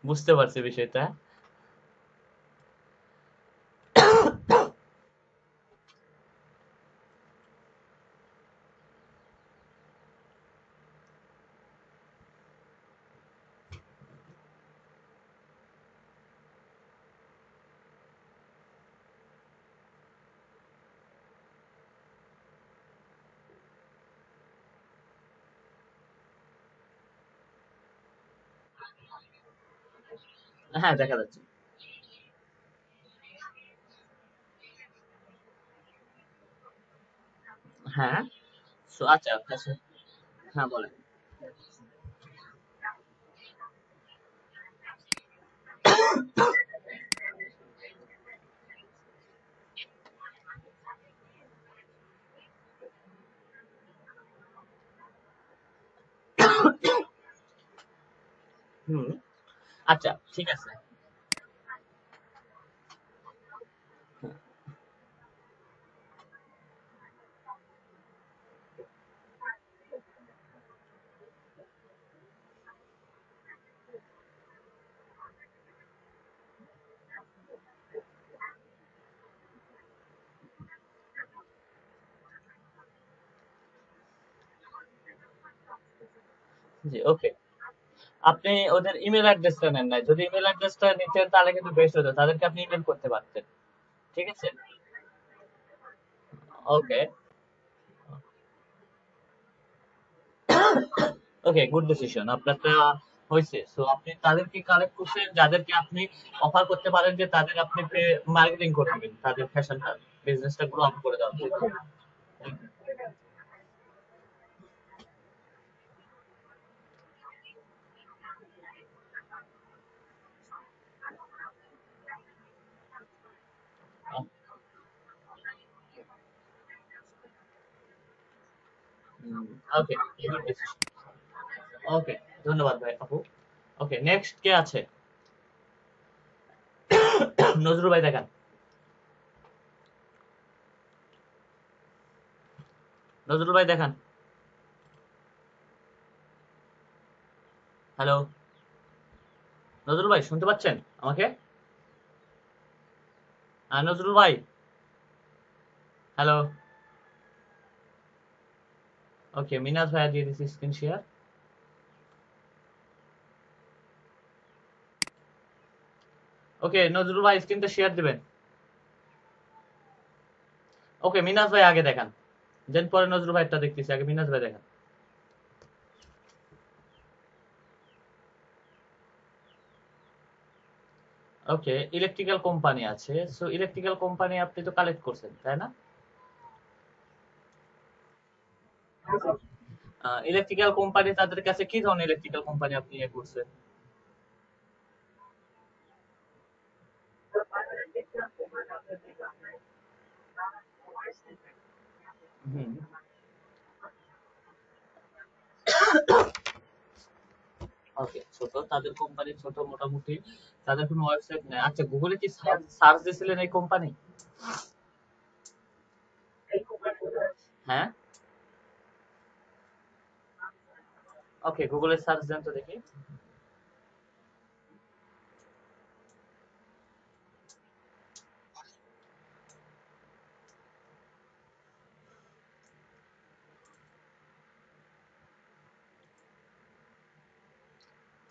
বুঝতে পারছি বিষয়টা। হ্যাঁ, দেখা যাচ্ছে। হ্যাঁ, সো আচ্ছা আপনার হ্যাঁ বলেন। হুম, আচ্ছা ঠিক আছে। জি, ওকে। আপনি ওদের ইমেল অ্যাড্রেসটা নেন নাই। যদি ইমেল অ্যাড্রেসটা নিতেন তাহলে কিন্তু বেস্ট হতো। তাদেরকে আপনি ইমেল করতে পারতেন। ঠিক আছে? ওকে, ওকে, গুড ডিসিশন। আপনারটা হইছে। সো আপনি তাদেরকে কালেক্ট করছেন যাদেরকে আপনি অফার করতে পারেন যে তাদের আপনি মার্কেটিং করে দিবেন। তাদের ফ্যাশনটা বিজনেসটা গ্রো আপ করে দেওয়ার জন্য। ওকে, গুড ডিসিশন। ওকে, ধন্যবাদ ভাই আপু। ওকে, নেক্সট কে আছে? নজরুল ভাই দেখান। নজরুল ভাই দেখান। হ্যালো, নজরুল ভাই শুনতে পাচ্ছেন আমাকে? নজরুল ভাই, হ্যালো। ওকে, মিনাজ ভাইয়া দিয়ে দিচ্ছি স্ক্রিন শেয়ার। ওকে, নজরুল ভাই স্ক্রিনটা শেয়ার দিবেন। ওকে, মিনাজ ভাই আগে দেখান। দেন পরে নজরুল ভাইটা দেখতেছি, আগে মিনাজ ভাই দেখান। ওকে, ইলেকট্রিক্যাল কোম্পানি আছে। সো ইলেকট্রিক্যাল কোম্পানি আপনি তো কালেক্ট করছেন, তাই না? ইলেকট্রিক্যাল কোম্পানি তাদের কাছে কি ধরনের ইলেকট্রিক্যাল কোম্পানি আপনি ইয়ে করছেন? হুম। ওকে, ছোট তাদের কোম্পানি ছোট মোটামুটি। তাদের কোনো ওয়েবসাইট নেই। আচ্ছা, গুগলে কি সার্চ দিয়েছিলেন এই কোম্পানি? হ্যাঁ। ওকে, গুগলে সার্চ দেন তো দেখি।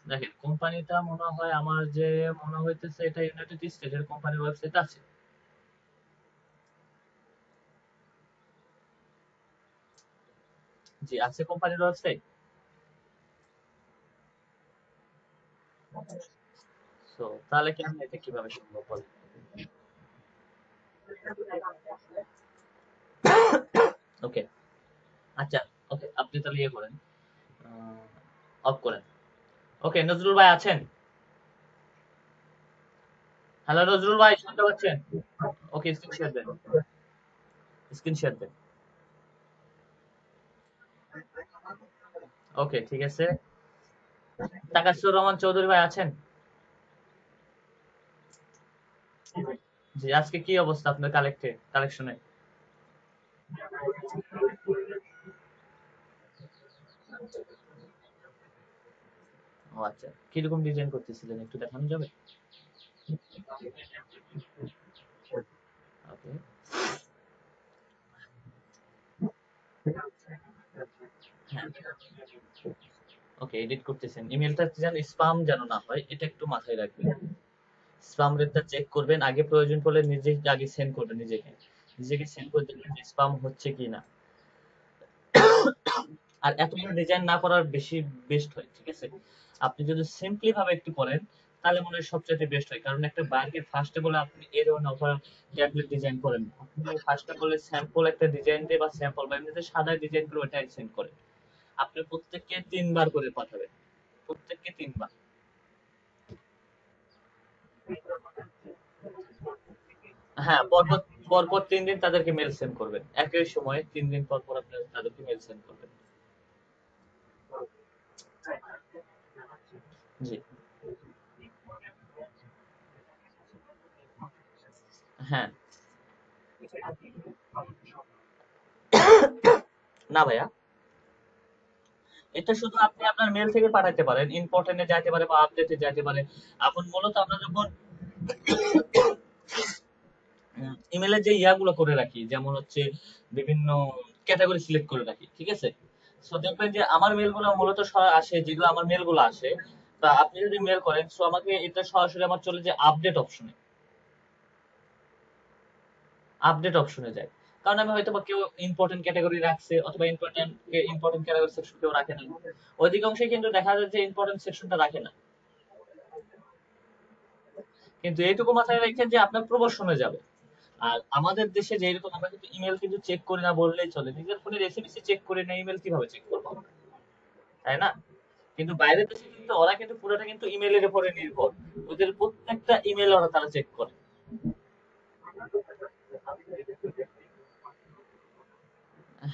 দেখেন, কোম্পানিটা মনে হয় আমার যে মনে হইতেছে এটা ইউনাইটেড স্টেটের কোম্পানির ওয়েবসাইট আছে। জি, আছে কোম্পানির ওয়েবসাইট। সো তাহলে কি আমি এটা কিভাবে সম্ভব বলেন? ওকে, আচ্ছা, ওকে, আপনি তাহলে ইয়ে করেন, অফ করেন। ওকে, নজরুল ভাই আছেন? হ্যালো নজরুল ভাই, শুনতে পাচ্ছেন? ওকে, স্ক্রিন শেয়ার দেন। স্ক্রিন শেয়ার দেন। ওকে, ঠিক আছে। তাকাসুর রহমান চৌধুরী ভাই আছেন? জি, আজকে কি অবস্থা আপনার কালেকশনে? আচ্ছা, কিরকম ডিজাইন করতেছিলেন একটু দেখানো যাবে? ওকে। হ্যাঁ, ওকে, এডিট করতেছেন, ইমেলটা যেন স্পাম যেন না হয় এটা একটু মাথায় রাখবেন। স্পাম রেটটা চেক করবেন আগে, প্রয়োজন পড়লে নিজে আগে সেন্ড করবেন, নিজেকে সেন্ড করে দেখবেন স্পাম হচ্ছে কি না। আর এতগুলো ডিজাইন না করার বেশি বেস্ট হয়, ঠিক আছে? আপনি যদি সিম্পলি ভাবে একটু করেন তাহলে মনে হয় সবচেয়ে বেস্ট হয়, কারণ একটা বায়ারকে ফার্স্টে বলে আপনি এই ধরনের অফার ট্যাবলেট ডিজাইন করেন, আপনি ফার্স্টে বলে স্যাম্পল একটা ডিজাইন দিয়ে বা স্যাম্পল বা এমনিতে সাদা ডিজাইন করে ওটা সেন্ড করেন। আপনি প্রত্যেককে ৩ বার করে পাঠাবেন, প্রত্যেককে ৩ বার। হ্যাঁ, পরপর পরপর ৩ দিন তাদেরকে মেল সেন্ড করবেন, একই সময়ে ৩ দিন পর পর আপনি তাদেরকে মেল সেন্ড করবেন। জি। হ্যাঁ। না ভাইয়া, এটা শুধু আপনি আপনার মেল থেকে পাঠাতে পারেন, ইম্পর্টেন্টে যাইতে পারে বা আপডেটে যাইতে পারে। এখন মূলত আমরা যখন ইমেলের যে ইয়াগুলো করে রাখি, যেমন হচ্ছে বিভিন্ন ক্যাটাগরি সিলেক্ট করে রাখি, ঠিক আছে? সো দেখবেন যে আমার মেলগুলো মূলত আসে, যেগুলো আমার মেলগুলো আসে, তা আপনি যদি মেল করেন সো আমাকে এটা সরাসরি আমার চলে যায় আপডেট অপশনে, আপডেট অপশনে যায়। কারণ আমি হয়তো বা কেউ ইম্পর্টেন্ট ক্যাটাগরি রাখছে অথবা ইম্পর্টেন্ট ক্যাটাগরি সেকশন কেউ রাখে না, অধিকাংশই কিন্তু দেখা যায় যে ইম্পর্টেন্ট সেকশনটা রাখে না। কিন্তু এইটুকু মাথায় রাখেন যে আপনার প্রমোশনে যাবে। আর আমাদের দেশে যেরকম আমরা কিন্তু ইমেল কিন্তু চেক করি না বললেই চলে, নিজের ফোনের এসএমএস চেক করি না, ইমেল কিভাবে চেক করবো আমরা? তাই না? কিন্তু বাইরের দেশে কিন্তু ওরা কিন্তু পুরোটা কিন্তু ইমেলের উপরে নির্ভর, ওদের প্রত্যেকটা ইমেল ওরা তারা চেক করে।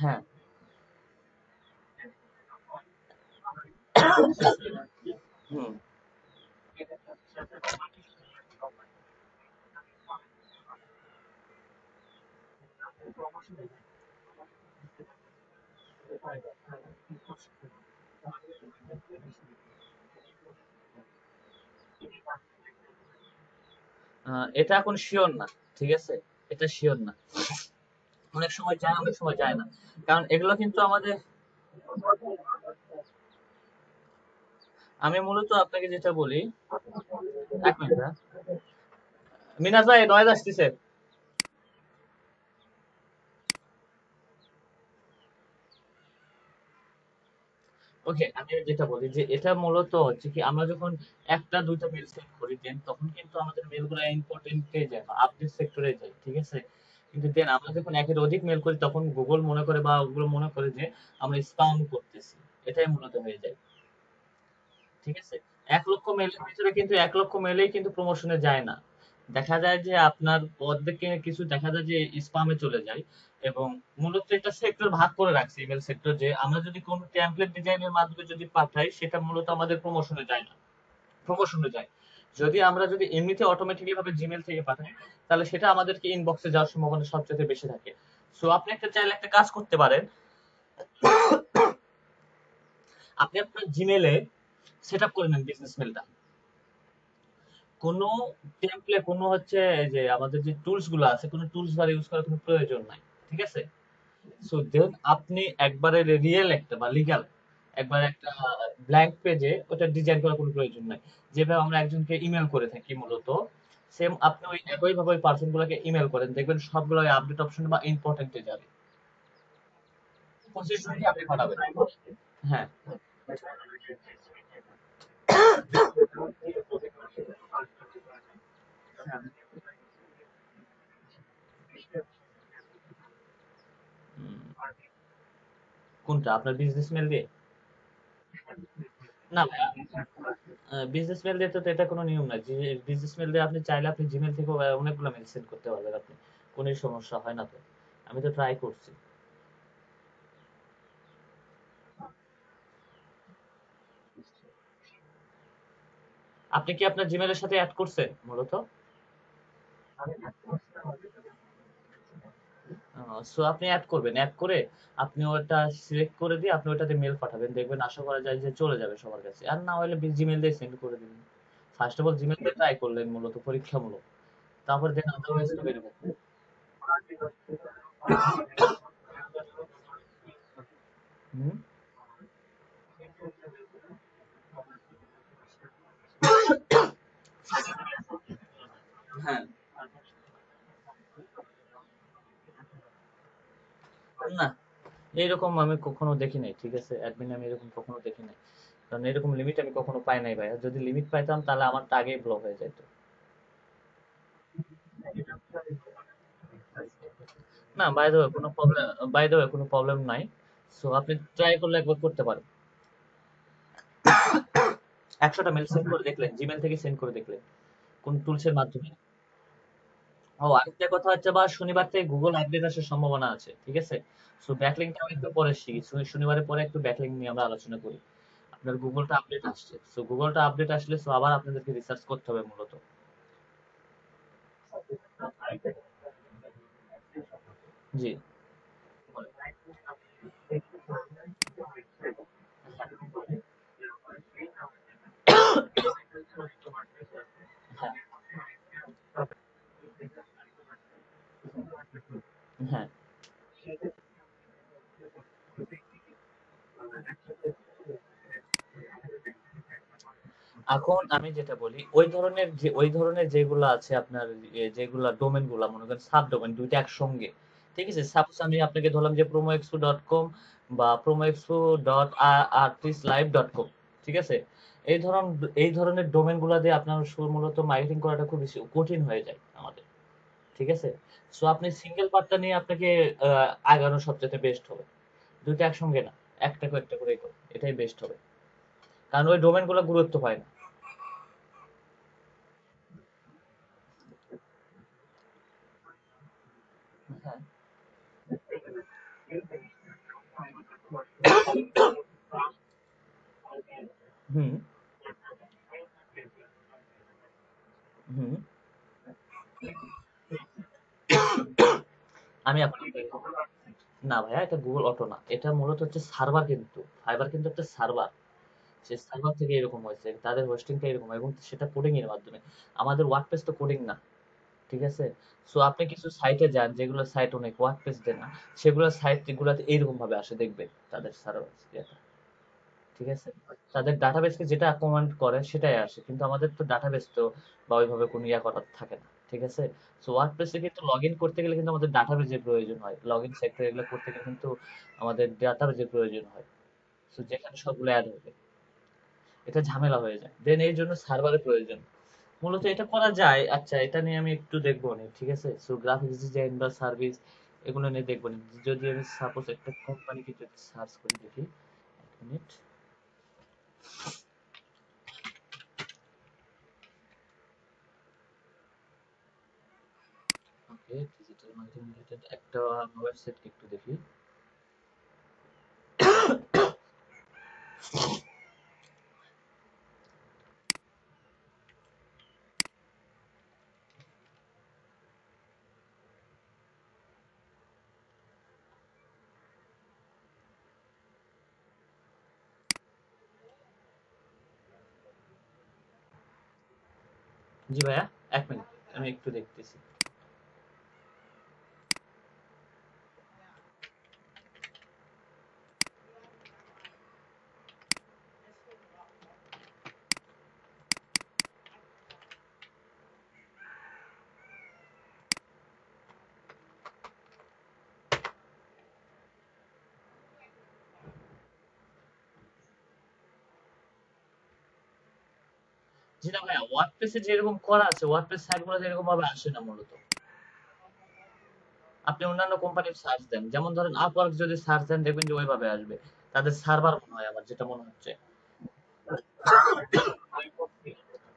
হ্যাঁ। হুম। এটা এখন শিওর না, ঠিক আছে? এটা শিওর না, অনেক সময় যায় অনেক সময় যায় না, কারণ এগুলো কিন্তু আমাদের, আমি মূলত আপনাকে যেটা বলি, 1 মিনিট হ্যাঁ। মিনাজ ভাই নয়েজ আসতেছে। ওকে, আমি যেটা বলি যে এটা মূলত হচ্ছে কি, আমরা যখন একটা দুইটা মেল সেন্ড করি দেন তখন কিন্তু আমাদের মেলগুলো ইম্পর্টেন্টে যায় বা আপডেট সেক্টরে যায়, ঠিক আছে? কিন্তু দেন আমরা যখন একের অধিক মেল করি তখন গুগল মনে করে বা ওগুলো মনে করে যে আমরা স্পাম করতেছি, এটাই মূলত হয়ে যায়, ঠিক আছে? ১ লক্ষ মেলের ভিতরে কিন্তু ১ লক্ষ মেলেই কিন্তু প্রমোশনে যায় না, দেখা যায় যে আপনার অর্ধেক কিছু দেখা যায় যে স্পামে চলে যায়। এবং মূলত একটা সেক্টর ভাগ করে রাখছে ইমেল সেক্টর, যে আমরা যদি কোনো টেমপ্লেট ডিজাইনের মাধ্যমে যদি পাঠাই সেটা মূলত আমাদের প্রমোশনে যায় না, প্রমোশনে যায়। যদি এমনিতে অটোমেটিক্যালি ভাবে জিমেল থেকে পাঠাই তাহলে সেটা আমাদেরকে ইনবক্সে যাওয়ার সম্ভাবনা সবচেয়ে বেশি থাকে। সো আপনি চাইলে একটা কাজ করতে পারেন, আপনি আপনার জিমেলে সেট আপ করে নেন বিজনেস মেলটা, কোনো টেমপ্লেট কোনো হচ্ছে এই যে আমাদের যে টুলস গুলো আছে কোনো টুলস বার ইউজ করার কোনো প্রয়োজন নাই, ঠিক আছে? সো দেন আপনি একবারে রিয়েল একটা বা লিগ্যাল একবার একটা ব্ল্যাঙ্ক পেজে ওটা ডিজাইন করার কোনো প্রয়োজন নাই, যেভাবে আমরা একজনকে ইমেল করে থাকি মূলত সেম আপনি ওই একই ভাবে ওই পার্সন গুলোকে ইমেল করেন, দেখবেন সবগুলো আপডেট অপশন বা ইম্পর্টেন্টে যাবে, 25 জনকে আপনি পাঠাবেন। হ্যাঁ। উম, কোনটা আপনার বিজনেস মেল দিয়ে? না ভাইয়া, বিজনেস মেল দিয়ে তো এটা কোনো নিয়ম নাই, বিজনেস মেল দিয়ে আপনি চাইলে আপনি জিমেল থেকে অনেকগুলো মেল সেন্ড করতে পারবেন আপনি, কোনো সমস্যা হয় না তো, আমি তো ট্রাই করছি। আপনি কি আপনার জিমেলের সাথে অ্যাড করছেন মূলত? সো আপনি অ্যাড করবেন, অ্যাড করে আপনি ওটা সিলেক্ট করে দিয়ে আপনি ওটাতে মেল পাঠাবেন, দেখবেন আশা করা যায় যে চলে যাবে সবার কাছে, আর না হলে জিমেল দিয়ে সেন্ড করে দিবেন। ফার্স্ট অফ অল জিমেল দিয়ে ট্রাই করলেন মূলত পরীক্ষামূলক, তারপর দেন আদারওয়াইজ তো বেরোবে। হুম। হ্যাঁ। না, এইরকম আমি কখনো দেখি নাই, ঠিক আছে, অ্যাডমিন আমি এরকম কখনো দেখি নাই, কারণ এরকম লিমিট আমি কখনো পাই নাই ভাই, আর যদি লিমিট পাইতাম তাহলে আমারটা আগেই ব্লক হয়ে যেত। না, বাই দ্য ওয়ে কোনো প্রবলেম, বাই দ্য ওয়ে কোনো প্রবলেম নাই। সো আপনি ট্রাই করলে একবার করতে পারেন। 100টা মেল সেন্ড করে দেখলেন, জিমেল থেকে সেন্ড করে দেখলেন কোন টুলসের মাধ্যমে। ও আরেকটা কথা হচ্ছে, বা শনিবার থেকে গুগল আপডেট আসার সম্ভাবনা আছে, ঠিক আছে। সো ব্যাকলিংটা আমি একটু পরে শিখি, শনিবারের পরে একটু ব্যাকলিং নিয়ে আমরা আলোচনা করি। আপনার গুগলটা আপডেট আসছে, সো গুগলটা আপডেট আসলে সো আবার আপনাদেরকে রিসার্চ করতে হবে মূলত। জি। হ্যাঁ। হ্যাঁ। এখন আমি যেটা বলি, ওই ধরনের যেগুলো আছে আপনার, যেগুলা ডোমেন গুলা মনে করেন সাব ডোমেন দুইটা একসঙ্গে, ঠিক আছে, সাপোজ আমি আপনাকে ধরলাম যে promoexpo.com বা promoexpo.artistlive.com, ঠিক আছে। এই ধরন এই ধরনের ডোমেন গুলা দিয়ে আপনার মূলত মার্কেটিং করাটা খুব বেশি কঠিন হয়ে যায় আমাদের, ঠিক আছে। সো আপনি সিঙ্গেল পার্টটা নিয়ে আপনাকে আগানো সবচেয়ে বেস্ট হবে, দুইটা একসঙ্গে না, একটা করে একটা করেই করো, এটাই বেস্ট হবে, কারণ ওই ডোমেন গুলো গুরুত্ব পায় না। হ্যাঁ। হুম। হুম। আমি আপনাকে, না ভাইয়া এটা গুগল অটো না, এটা মূলত হচ্ছে সার্ভার, কিন্তু ফাইবার কিন্তু একটা সার্ভার, সে সার্ভার থেকে এরকম হয়েছে, তাদের হোস্টিংটা এরকম, এবং সেটা কোডিং এর মাধ্যমে। আমাদের ওয়ার্ডপ্রেস তো কোডিং না, ঠিক আছে। সো আপনি কিছু সাইটে যান যেগুলো সাইট অনেক ওয়ার্ডপ্রেস দেয় না, সেগুলো সাইট গুলাতে এইরকম ভাবে আসে দেখবেন, তাদের সার্ভার, ঠিক আছে। তাদের ডাটাবেসকে যেটা কমান্ড করে সেটাই আসে, কিন্তু আমাদের তো ডাটাবেস তো বা ওইভাবে কোনো ইয়া করার থাকে না, ঠিক আছে। সো ওয়ার্ডপ্রেসে কিন্তু লগ ইন করতে গেলে কিন্তু আমাদের ডাটাবেজের প্রয়োজন হয়, লগ ইন সেক্টর এগুলো করতে গেলে কিন্তু আমাদের ডাটাবেজের প্রয়োজন হয়। সো যেখানে সবগুলো অ্যাড হবে, এটা ঝামেলা হয়ে যায়, দেন এই জন্য সার্ভারের প্রয়োজন। মূলত এটা করা যায়, আচ্ছা এটা নিয়ে আমি একটু দেখবো নি, ঠিক আছে। সো গ্রাফিক্স ডিজাইন বা সার্ভিস এগুলো নিয়ে দেখবো নি, যদি আমি সাপোজ একটা কোম্পানিকে যদি সার্চ করে দেখি, এক মিনিট। ওকে, ডিজিটাল মার্কেটিং রিলেটেড একটা ওয়েবসাইট একটু দেখি। জি ভাইয়া, এক মিনিট, আমি একটু দেখতেছি। জি না ভাইয়া, ওয়ার্ডপ্রেসে যেরকম করা আছে, ওয়ার্ডপ্রেস সাইট গুলো যেরকম ভাবে আসে না মূলত। আপনি অন্যান্য কোম্পানির সার্চ দেন, যেমন ধরেন আপওয়ার্ক যদি সার্চ দেন দেখবেন যে ওইভাবে আসবে, তাদের সার্ভার মনে হয় আমার যেটা মনে হচ্ছে।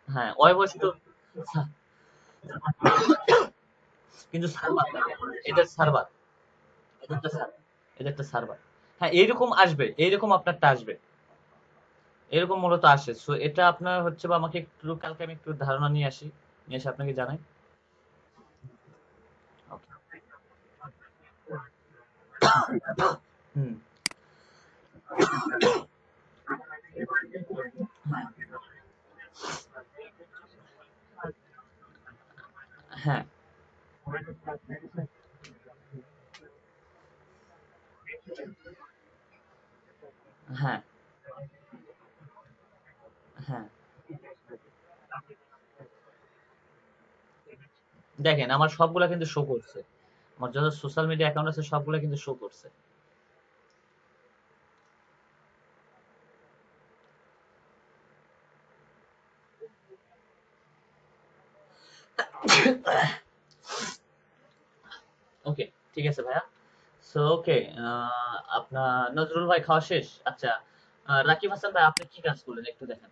হ্যাঁ, ওয়েবহোস্ট তো, কিন্তু সার্ভার, এটা সার্ভার, এটা একটা সার্ভার, এটা একটা সার্ভার। হ্যাঁ, এইরকম আসবে, এইরকম আপনারটা আসবে, এরকম মূলত আসে। সো এটা আপনার হচ্ছে, বা আমাকে একটু কালকে আমি একটু ধারণা নিয়ে আসি, নিয়ে এসে আপনাকে জানাই। ওকে। হুম। হ্যাঁ, হ্যাঁ, হ্যাঁ। দেখেন আমার সবগুলা কিন্তু শো করছে। আমার যত সোশ্যাল মিডিয়া অ্যাকাউন্ট আছে সবগুলা কিন্তু শো করছে। ওকে, ঠিক আছে ভাইয়া। সো ওকে, আপনার নজরুল ভাই খাওয়া শেষ? আচ্ছা, রাকিব হাসান ভাই আপনি কি কাজ করলেন একটু দেখেন।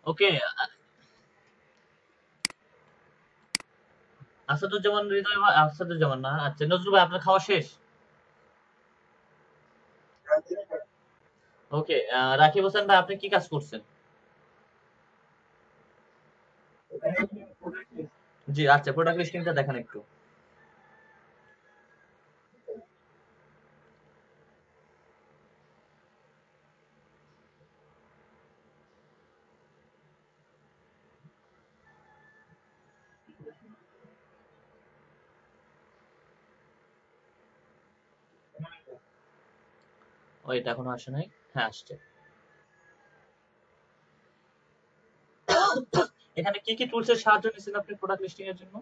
ওকে, আসাদুজ্জামান হৃদয় ভাই, আসাদুজ্জামান না, আচ্ছা নজরুল ভাই আপনার খাওয়া শেষ? ওকে, রাকিব হোসেন ভাই আপনি কি কাজ করছেন? জি আচ্ছা, প্রোডাক্ট লিস্টিংটা দেখান একটু। ও এটা এখনো আসে নাই। হ্যাঁ আসছে। এখানে কি কি টুলস এর সাহায্য নিয়েছেন আপনি প্রোডাক্ট লিস্টিং এর জন্য?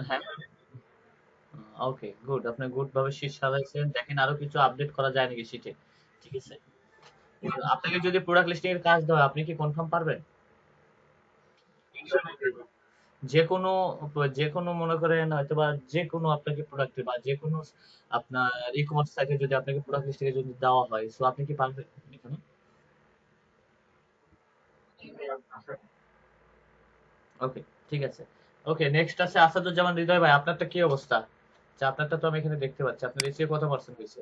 হ্যাঁ। ওকে, গুড। আপনি গুড ভাবে শীট সাজাইছেন। দেখেন আরো কিছু আপডেট করা যায় নাকি শীটে। ঠিক আছে? আপনাকে যদি প্রোডাক্ট লিস্টিং এর কাজ দেওয়া হয়, আপনি কি কনফার্ম পারবেন? যেকোনো যেকোনো মনে করেন হয়তোবা যেকোনো আপনাকে প্রোডাক্ট বা যেকোনো আপনার ই-কমার্স সাইটে যদি আপনাকে প্রোডাক্ট লিস্টিং এ যদি দেওয়া হয়, সো আপনি কি পারবেন এখানে? ওকে, ঠিক আছে। ওকে, নেক্সট আছে আসাদুজ্জামান হৃদয় ভাই, আপনারটা কি অবস্থা? আচ্ছা, আপনারটা তো আমি এখানে দেখতে পাচ্ছি। আপনার এসিও কত পার্সেন্ট হয়েছে?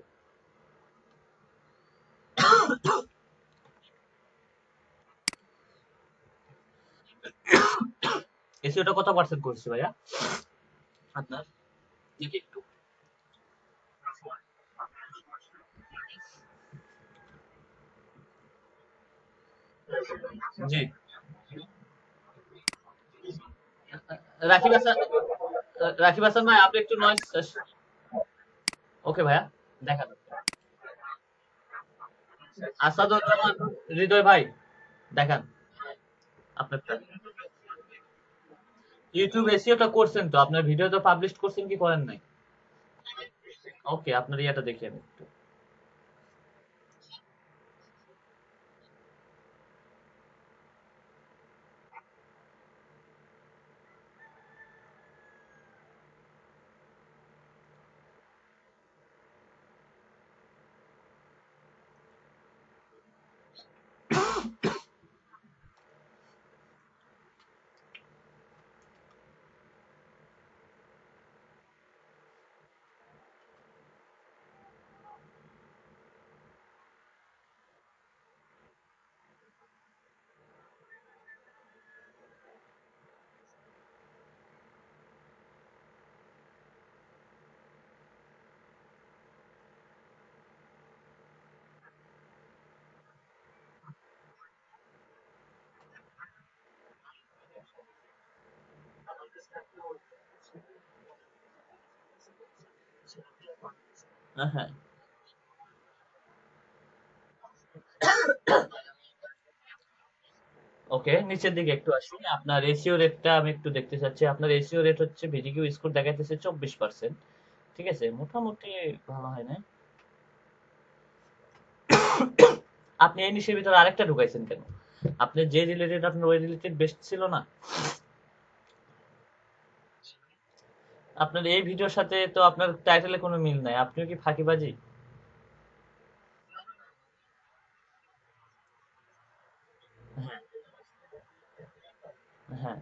এসিওটা কত পার্সেন্ট করছে ভাইয়া আপনার? দেখি একটু। জি। রাকিব হাসান, রাকিব হাসান ভাই আপনি একটু নয়েজ। ওকে ভাইয়া, দেখান। আসাদুজ্জামান হৃদয় ভাই দেখান আপনারটা। ইউটিউব এসিওটা করছেন তো? আপনার ভিডিও তো পাবলিশ করছেন কি করেন নাই? ওকে, আপনার ইয়েটা দেখি আমি একটু। হ্যাঁ, ওকে, নিচের দিকে একটু আসি। আপনার এসিও রেটটা আমি একটু দেখতে চাচ্ছি। আপনার এসিও রেট হচ্ছে ভিডিকিউ স্কোর দেখাইতেছে 24%। ঠিক আছে, মোটামুটি ভালো হয় না? আপনি এই নিশের ভিতরে আরেকটা ঢুকাইছেন কেন? আপনি যে রিলেটেড, আপনার ওই রিলেটেড বেস্ট ছিল না? আপনার এই ভিডিওর সাথে তো আপনার টাইটেলে কোনো মিল নাই, আপনিও কি ফাঁকিবাজি? হ্যাঁ, হ্যাঁ।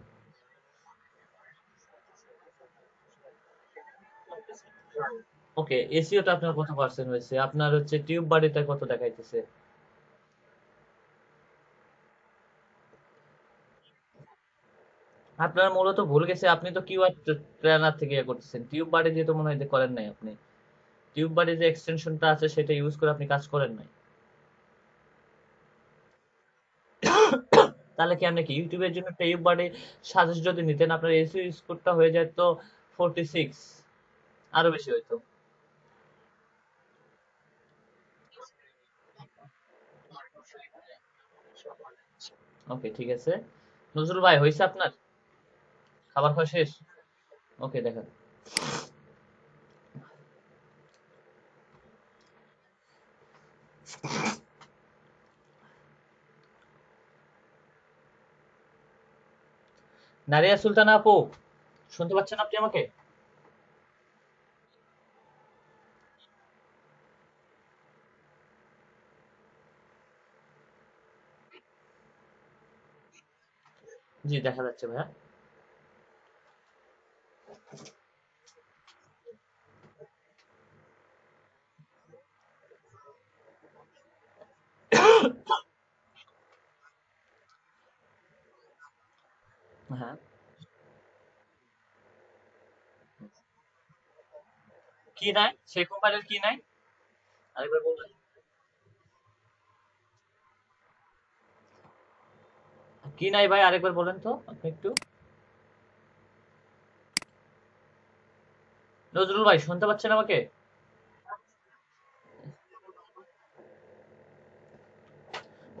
ওকে, এসিওটা আপনার কত পার্সেন্ট হয়েছে? আপনার হচ্ছে টিউব বাড়িটা কত দেখাইতেছে? আপনার মূলত ভুল গেছে, আপনি তো কিউআর ট্রেনার থেকে ইয়ে করতেছেন, টিউব বাড়ি দিয়ে তো মনে হয় যে করেন নাই আপনি। টিউব বাড়ি যে এক্সটেনশনটা আছে সেটা ইউজ করে আপনি কাজ করেন নাই। তাহলে কি আপনি কি ইউটিউবের জন্য টিউব বাড়ি সাজেস্ট যদি নিতেন, আপনার এসিও স্কোরটা হয়ে যায় তো 46, আরো বেশি হইতো। ওকে, ঠিক আছে। নজরুল ভাই, হয়েছে আপনার খাবার খাওয়া শেষ? ওকে, দেখেন। নারিয়া সুলতানা আপু, শুনতে পাচ্ছেন আপনি আমাকে? জি, দেখা যাচ্ছে ভাইয়া। হ্যাঁ। কি নাই সেই কোম্পানির, কি নাই? আরেকবার বলবেন? কি নাই ভাই, আরেকবার বলেন তো আপনি একটু। নজরুল ভাই, শুনতে পাচ্ছেন আমাকে?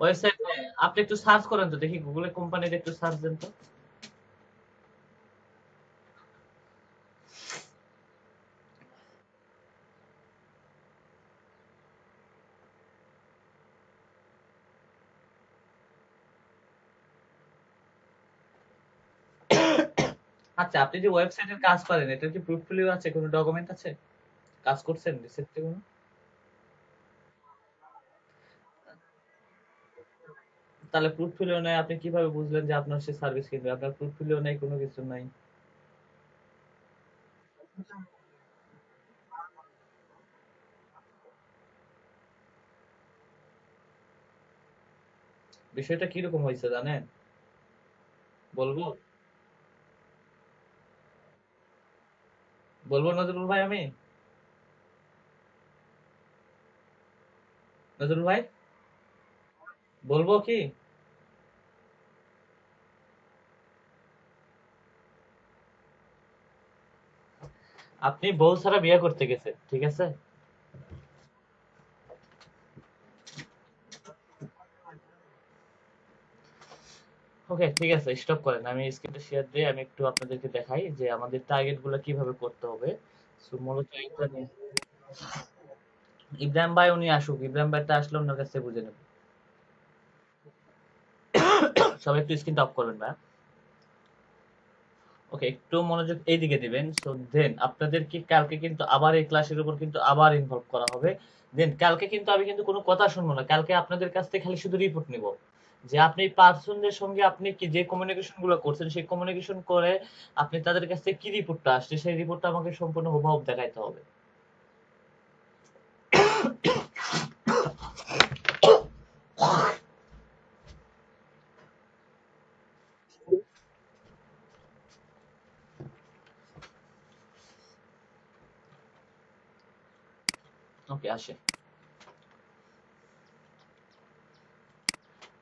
ওয়েবসাইট, আপনি একটু সার্চ করেন তো দেখি, গুগলে কোম্পানির একটু সার্চ দেন তো। আচ্ছা, আপনি যে ওয়েবসাইটের কাজ করেন, এটার কি পোর্টফোলিও আছে, কোনো ডকুমেন্ট আছে? কাজ করছেন রিসেন্টলি কোনো? তাহলে পোর্টফোলিও নাই, আপনি কিভাবে বুঝলেন যে আপনার সে সার্ভিস কিনবে? আপনার পোর্টফোলিও নাই, কোনো কিছু নাই। বিষয়টা কিরকম হয়েছে জানেন? বলবো? বলবো নজরুল ভাই আমি? নজরুল ভাই, বলবো কি? আপনি বউ ছাড়া বিয়ে করতে গেছেন, ঠিক আছে? ওকে, ঠিক আছে, স্টপ করেন। আমি স্ক্রিনটা শেয়ার দিয়ে আমি একটু আপনাদেরকে দেখাই যে আমাদের টার্গেট গুলো কিভাবে করতে হবে। So, মূলত এইটা নিয়ে ইব্রাহিম ভাই উনি আসুক, ইব্রাহিম ভাইটা আসলে ওনার কাছ থেকে বুঝে নেব। সবাই একটু স্ক্রিনটা অফ করবেন ভাই। ওকে, একটু মনোযোগ এইদিকে দিবেন। সো দেন আপনাদেরকে কালকে কিন্তু আবার এই ক্লাসের উপর কিন্তু আবার ইনভলভ করা হবে। দেন কালকে কিন্তু আমি কিন্তু কোনো কথা শুনবো না, কালকে আপনাদের কাছ থেকে খালি শুধু রিপোর্ট নিব, যে আপনি পার্সনদের সঙ্গে আপনি কি যে কমিউনিকেশন গুলো করছেন, সেই কমিউনিকেশন করে আপনি তাদের কাছ থেকে কি রিপোর্টটা আসছে, সেই রিপোর্টটা আমাকে সম্পূর্ণ হুবহু দেখাইতে হবে। ওকে, আসে।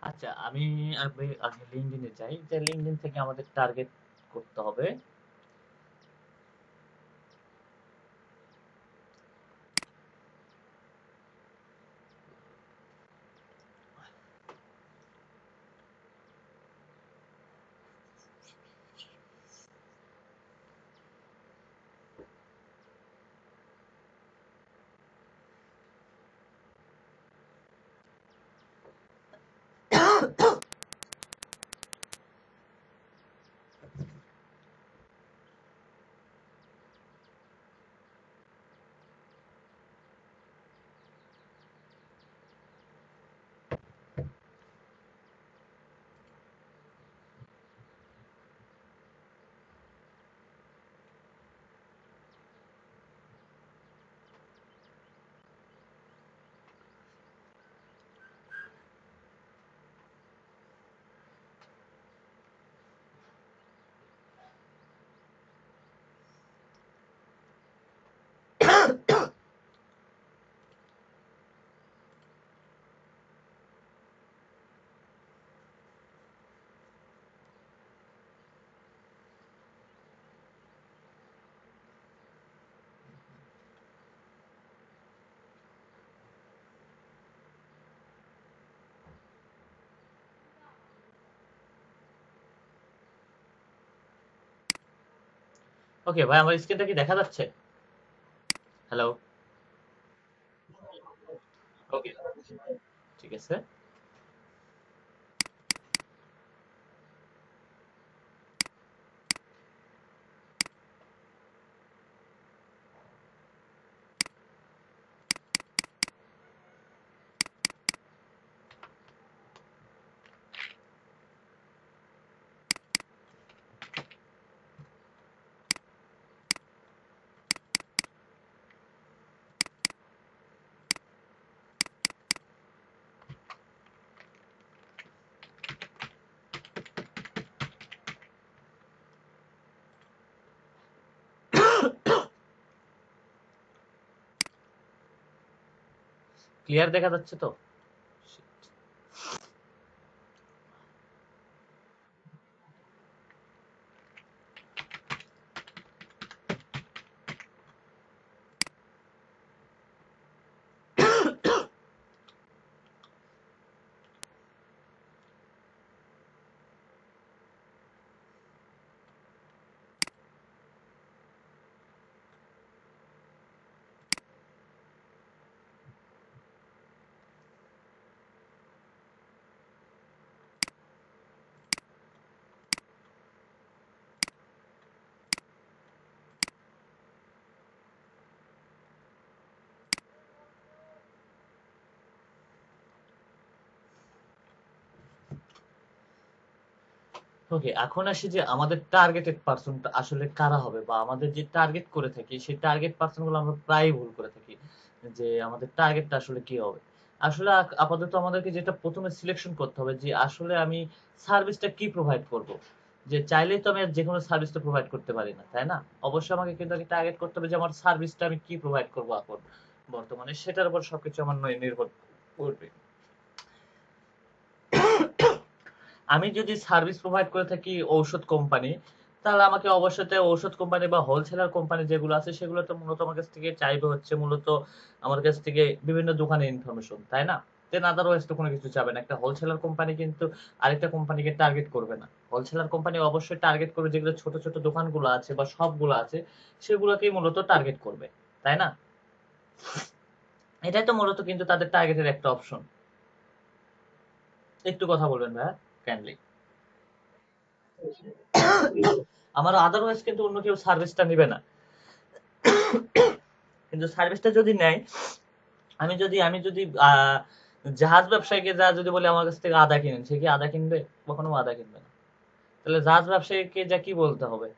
আচ্ছা, আমি আগে আগে লিঙ্কডইনে যাই, যে লিঙ্কডইন থেকে আমাদের টার্গেট করতে হবে। ওকে ভাই, আমার স্ক্রিনটা কি দেখা যাচ্ছে? হ্যালো? ওকে, ঠিক আছে। ক্লিয়ার দেখা যাচ্ছে তো? ওকে, এখন আসি যে আমাদের টার্গেটেড পার্সনটা আসলে কারা হবে, বা আমাদের যে টার্গেট করে থাকি সেই টার্গেট পার্সন গুলো আমরা প্রায় ভুল করে থাকি, যে আমাদের টার্গেটটা আসলে কি হবে। আসলে আপাতত আমাদেরকে যেটা প্রথমে সিলেকশন করতে হবে যে আসলে আমি সার্ভিসটা কি প্রোভাইড করব। যে চাইলেই তো আমি আর যে কোনো সার্ভিসটা প্রোভাইড করতে পারি না, তাই না? অবশ্যই আমাকে কিন্তু আগে টার্গেট করতে হবে যে আমার সার্ভিসটা আমি কি প্রোভাইড করবো এখন বর্তমানে, সেটার উপর সবকিছু আমার নির্ভর করবে। আমি যদি সার্ভিস প্রোভাইড করে থাকি ঔষধ কোম্পানি, তাহলে আমাকে অবশ্যই তাই ঔষধ কোম্পানি বা হোলসেলার কোম্পানি যেগুলো আছে সেগুলো তো মূলত আমার কাছ থেকে চাইবে হচ্ছে মূলত আমার কাছ থেকে বিভিন্ন দোকানের ইনফরমেশন, তাই না? দেন আদারওয়াইজ তো কোনো কিছু চাবে না। একটা হোলসেলার কোম্পানি কিন্তু আরেকটা কোম্পানিকে টার্গেট করবে না। হোলসেলার কোম্পানি অবশ্যই টার্গেট করবে যেগুলো ছোট ছোট দোকানগুলো আছে বা শপগুলো আছে, সেগুলোকেই মূলত টার্গেট করবে, তাই না? এটাই তো মূলত কিন্তু তাদের টার্গেটের একটা অপশন। একটু কথা বলবেন ভাইয়া, কাইন্ডলি। আমার আদারওয়াইজ কিন্তু অন্য কেউ সার্ভিসটা নিবে না। কিন্তু সার্ভিসটা যদি নেয়, আমি যদি জাহাজ ব্যবসায়ীকে যা যদি বলি আমার কাছ থেকে আদা কিনেন, সে কি আদা কিনবে? কখনো আদা কিনবে না। তাহলে জাহাজ ব্যবসায়ীকে যা কি বলতে হবে,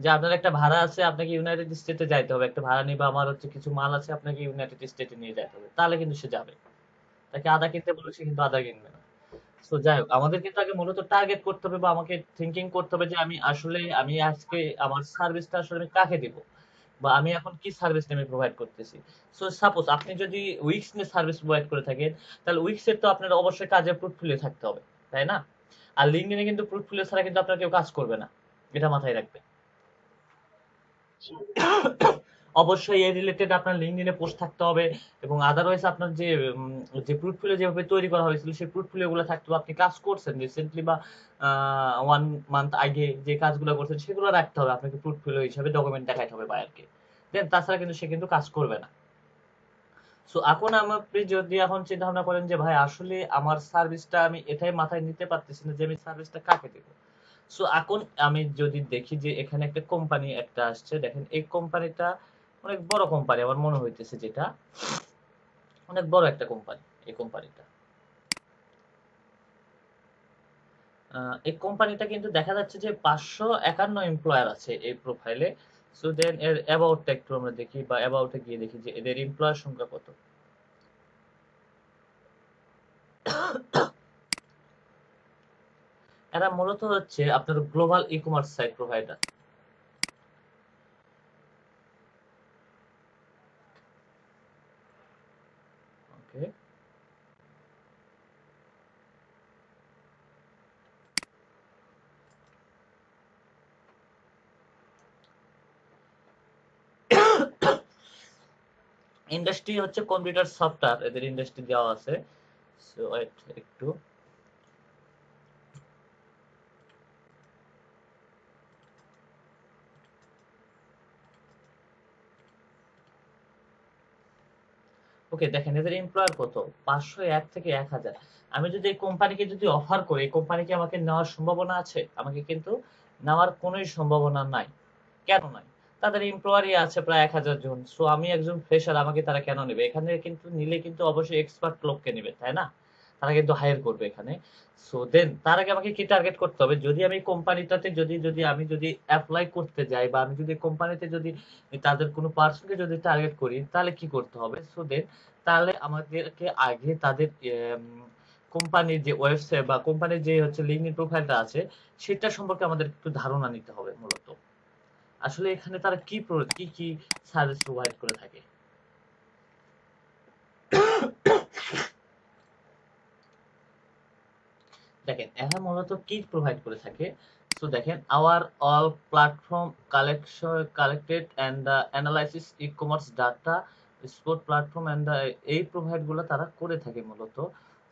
যে আপনার একটা ভাড়া আছে, আপনাকে ইউনাইটেড স্টেটে যাইতে হবে, একটা ভাড়া নিবা, আমার হচ্ছে কিছু মাল আছে, আপনাকে ইউনাইটেড স্টেটে নিয়ে যেতে হবে, তাহলে কিন্তু সে যাবে। তাকে আদা কিনতে বলে সে কিন্তু আদা কিনবে না। তো যাই হোক, আমাদের কিন্তু আগে মূলত টার্গেট করতে হবে বা আমাকে থিঙ্কিং করতে হবে যে আমি আজকে আমার সার্ভিসটা আসলে আমি কাকে দিব, বা আমি এখন কি সার্ভিস আমি প্রোভাইড করতেছি। সো সাপোজ আপনি যদি উইক্স নিয়ে সার্ভিস প্রোভাইড করে থাকেন, তাহলে উইক্স এর তো আপনার অবশ্যই কাজের পোর্টফোলিও থাকতে হবে, তাই না? আর লিঙ্কডইনে কিন্তু পোর্টফোলিও ছাড়া কিন্তু আপনার কেউ কাজ করবে না, এটা মাথায় রাখবেন। অবশ্যই এর রিলেটেড আপনার লিঙ্কডইনে পোস্ট থাকতে হবে, এবং আদারওয়াইজ আপনার যে পোর্টফোলিও যেভাবে তৈরি করা হয়েছিল সেই পোর্টফোলিও গুলো থাকতে হবে, আপনি কাজ করছেন রিসেন্টলি বা 1 মান্থ আগে যে কাজগুলো করছেন সেগুলো রাখতে হবে, আপনাকে পোর্টফোলিও হিসাবে ডকুমেন্ট দেখাইতে হবে বায়ারকে। দেন তাছাড়া কিন্তু সে কিন্তু কাজ করবে না। সো এখন আপনি যদি এখন চিন্তা ভাবনা করেন যে ভাই আসলে আমার সার্ভিসটা আমি এটাই মাথায় নিতে পারতেছি না যে আমি সার্ভিসটা কাকে দেব। সো এখন আমি যদি দেখি যে এখানে একটা কোম্পানি একটা আসছে, দেখেন এই কোম্পানিটা অনেক বড় কোম্পানি আমার মনে হইতেছে, যেটা অনেক বড় একটা কোম্পানি এই কোম্পানিটা। এই কোম্পানিটা কিন্তু দেখা যাচ্ছে যে 551 এমপ্লয়ার আছে এই প্রোফাইলে। সো দেন এর অ্যাবাউটটা একটু আমরা দেখি, বা অ্যাবাউটে গিয়ে দেখি যে এদের এমপ্লয়ার সংখ্যা কত। এরা মূলত হচ্ছে আপনার global e commerce site provider. Okay, industry হচ্ছে কম্পিউটার সফটওয়্যার, এদের ইন্ডাস্ট্রি দেওয়া আছে। সো ওয়েট একটু। ওকে দেখেন এদের এমপ্লয়ার কত, 501 থেকে 1000। আমি যদি এই কোম্পানিকে যদি অফার করি, এই কোম্পানি কি আমাকে নেওয়ার সম্ভাবনা আছে? আমাকে কিন্তু নেওয়ার কোনোই সম্ভাবনা নাই। কেন নাই? তাদের এমপ্লয়ারই আছে প্রায় 1000 জন। সো আমি একজন ফ্রেশার, আমাকে তারা কেন নেবে? এখানে কিন্তু নিলে কিন্তু অবশ্যই এক্সপার্ট লোককে নেবে, তাই না? তারা কিন্তু হায়ার করবে এখানে। সো দেন তার আগে আমাকে কি টার্গেট করতে হবে? যদি আমি কোম্পানিটাতে যদি এপ্লাই করতে যাই, বা আমি যদি কোম্পানিতে যদি তাদের কোনো পার্সনকে যদি টার্গেট করি, তাহলে কি করতে হবে? সো দেন তাহলে আমাদেরকে আগে তাদের কোম্পানির যে ওয়েবসাইট বা কোম্পানির যে হচ্ছে লিঙ্কডইন প্রোফাইলটা আছে, সেটা সম্পর্কে আমাদের একটু ধারণা নিতে হবে মূলত। আসলে এখানে তারা কি সার্ভিস প্রোভাইড করে থাকে। দেখেন এরা মূলত কি প্রোভাইড করে থাকে। সো দেখেন our all platform collected and analysis ecommerce data support platform and এই প্রোভাইড গুলো তারা করে থাকে মূলত।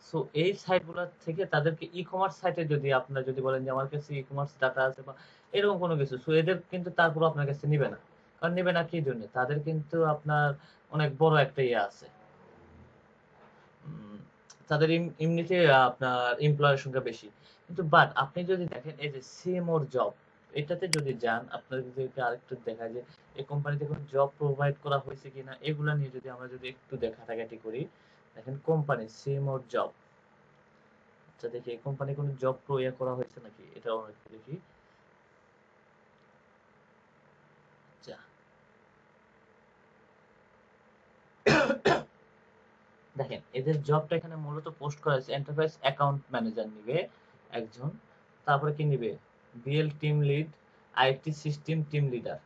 সো এই সাইট গুলো থেকে তাদেরকে ই কমার্স সাইটে যদি আপনারা যদি বলেন যে আমার কাছে ই কমার্স ডাটা আছে বা এরকম কোনো কিছু, সো এদের কিন্তু তারপর আপনার কাছে নিবে না। কারণ নিবে না কি জন্য? তাদের কিন্তু আপনার অনেক বড় একটা ইয়ে আছে। উম, তাদের এমনিতে আপনার এমপ্লয়ের সংখ্যা বেশি। কিন্তু বাট আপনি যদি দেখেন এই যে সিএমওর জব, এটাতে যদি যান, আপনার যদি এটা আরেকটু দেখা যায় এই কোম্পানিতে কোনো জব প্রোভাইড করা হয়েছে কিনা, এগুলা নিয়ে যদি আমরা যদি একটু ঘাটাঘাটি করি। দেখেন কোম্পানি সিএমওর জব, আচ্ছা দেখি এই কোম্পানি কোনো জব করা হয়েছে নাকি, এটাও একটু দেখি। আচ্ছা, দেখেন এদের জবটা এখানে মূলত পোস্ট করা হয়েছে, এন্টারপ্রাইজ অ্যাকাউন্ট ম্যানেজার নিবে একজন, তারপরে কি নিবে, BL team lead, IT system team leader.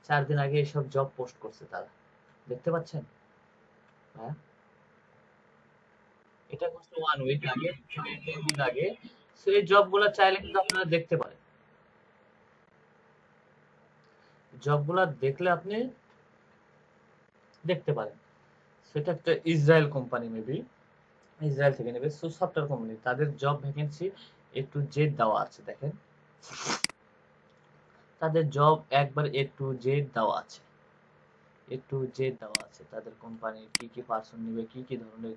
4 দিন আগে এইসব জব পোস্ট করছে তারা, দেখতে পাচ্ছেন? হ্যাঁ, এটা করছে 1 উইক আগে, 3 দিন আগে। তো এই জব গুলা চাইলে কিন্তু আপনারা দেখতে পারেন, জব গুলা দেখলে আপনি দেখতে পারেন। সেটা একটা ইসরায়েল কোম্পানি মেবি, ইসরায়েল থেকে নেবে। সো সফটওয়্যার কোম্পানি, তাদের জব ভ্যাকেন্সি একটু জেড দেওয়া আছে দেখেন, তাদের জব একবার এ টু জেড দেওয়া আছে, এ টু জেড দেওয়া আছে তাদের কোম্পানির কি কি পার্সন নিবে, কি কি ধরনের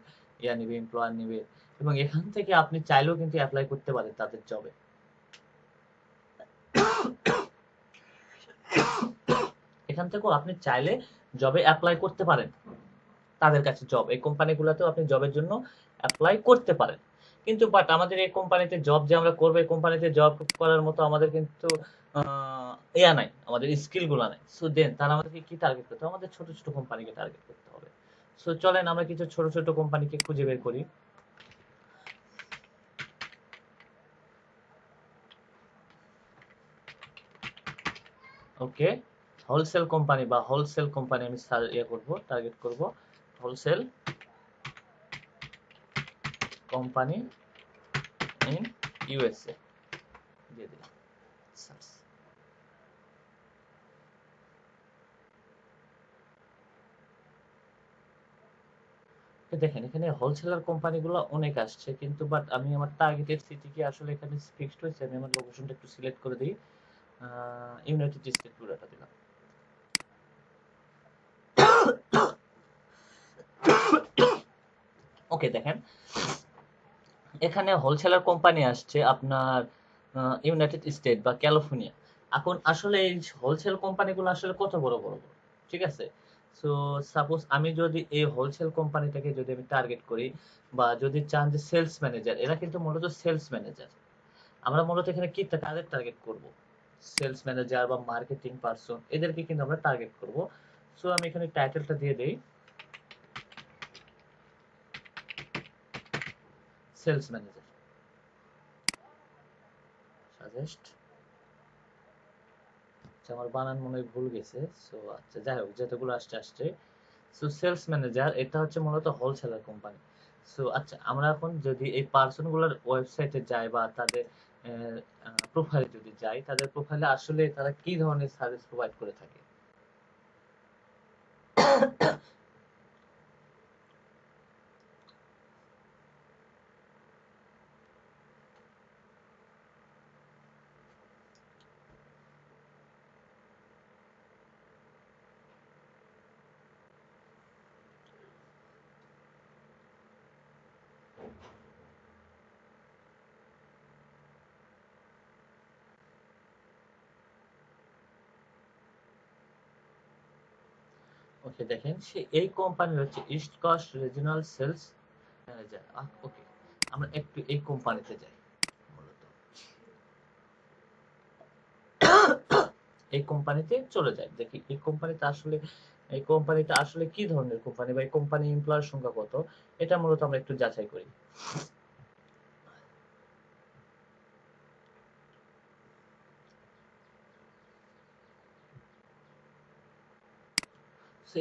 নিবে, এমপ্লয়ার নিবে। এবং এখান থেকে আপনি চাইলেও কিন্তু অ্যাপ্লাই করতে পারেন তাদের জবে। এখান থেকেও আপনি চাইলে জবে অ্যাপ্লাই করতে পারেন, তাদের কাছে জব, এই কোম্পানিগুলোতেও আপনি জবের জন্য অ্যাপ্লাই করতে পারেন। কিন্তু বাট আমাদের এই কোম্পানিতে জব যে আমরা করবো, এই কোম্পানিতে জব করার মতো আমাদের কিন্তু ইয়া নাই, আমাদের স্কিল গুলা নাই। সো দেন তারা আমাদেরকে কি টার্গেট করতে হবে? আমাদের ছোট ছোট কোম্পানিকে টার্গেট করতে হবে। সো চলেন আমরা কিছু ছোট ছোট কোম্পানিকে খুঁজে বের করি। ওকে, হোলসেল কোম্পানি বা হোলসেল কোম্পানি আমি ইয়ে করবো, টার্গেট করব, হোলসেল কোম্পানি ইন ইউএসএ দিয়ে দিলাম সার্চ। তো দেখেন এখানে হোলসেলার কোম্পানিগুলো অনেক আসছে, কিন্তু বাট আমি আমার টার্গেটেড সিটি কি আসলে এখানে ফিক্সড হয়েছে? আমি আমার লোকেশনটা একটু সিলেক্ট করে দিই, ইউনাইটেড স্টেট পুরোটা দিলাম। ওকে দেখেন এখানে হোলসেলার কোম্পানি আসছে আপনার ইউনাইটেড স্টেট বা ক্যালিফোর্নিয়া। এখন আসলে এই হোলসেল কোম্পানিগুলো আসলে কত বড় বড় বড়, ঠিক আছে? সো সাপোজ আমি যদি এই হোলসেল কোম্পানিটাকে যদি আমি টার্গেট করি, বা যদি চান যে সেলস ম্যানেজার, এরা কিন্তু মূলত সেলস ম্যানেজার, আমরা মূলত এখানে কি কাদের টার্গেট করব? সেলস ম্যানেজার বা মার্কেটিং পারসন, এদেরকে কিন্তু আমরা টার্গেট করব। সো আমি এখানে টাইটেলটা দিয়ে দেই সেলস ম্যানেজার, সাজেস্ট। আচ্ছা আমার বানান মনে হয় ভুল গেছে। সো আচ্ছা যাই হোক, যতগুলো আসছে আসছে। সো সেলস ম্যানেজার এটা হচ্ছে মূলত হোলসেলার কোম্পানি। সো আচ্ছা আমরা এখন যদি এই পার্সন গুলোর ওয়েবসাইটে যাই বা তাদের প্রোফাইলে যদি যাই, তাদের প্রোফাইলে আসলে তারা কি ধরনের সার্ভিস প্রোভাইড করে থাকে। ওকে, দেখেন সে এই কোম্পানির হচ্ছে east coast regional sales manager. Okay, আমরা একটু এই কোম্পানিতে যাই। মূলত এই কোম্পানিতে চলে যাই, দেখি এই কোম্পানিটা আসলে কি ধরনের কোম্পানি, বা এই কোম্পানি এমপ্লয়ের সংখ্যা কত, এটা মূলত আমরা একটু যাচাই করি।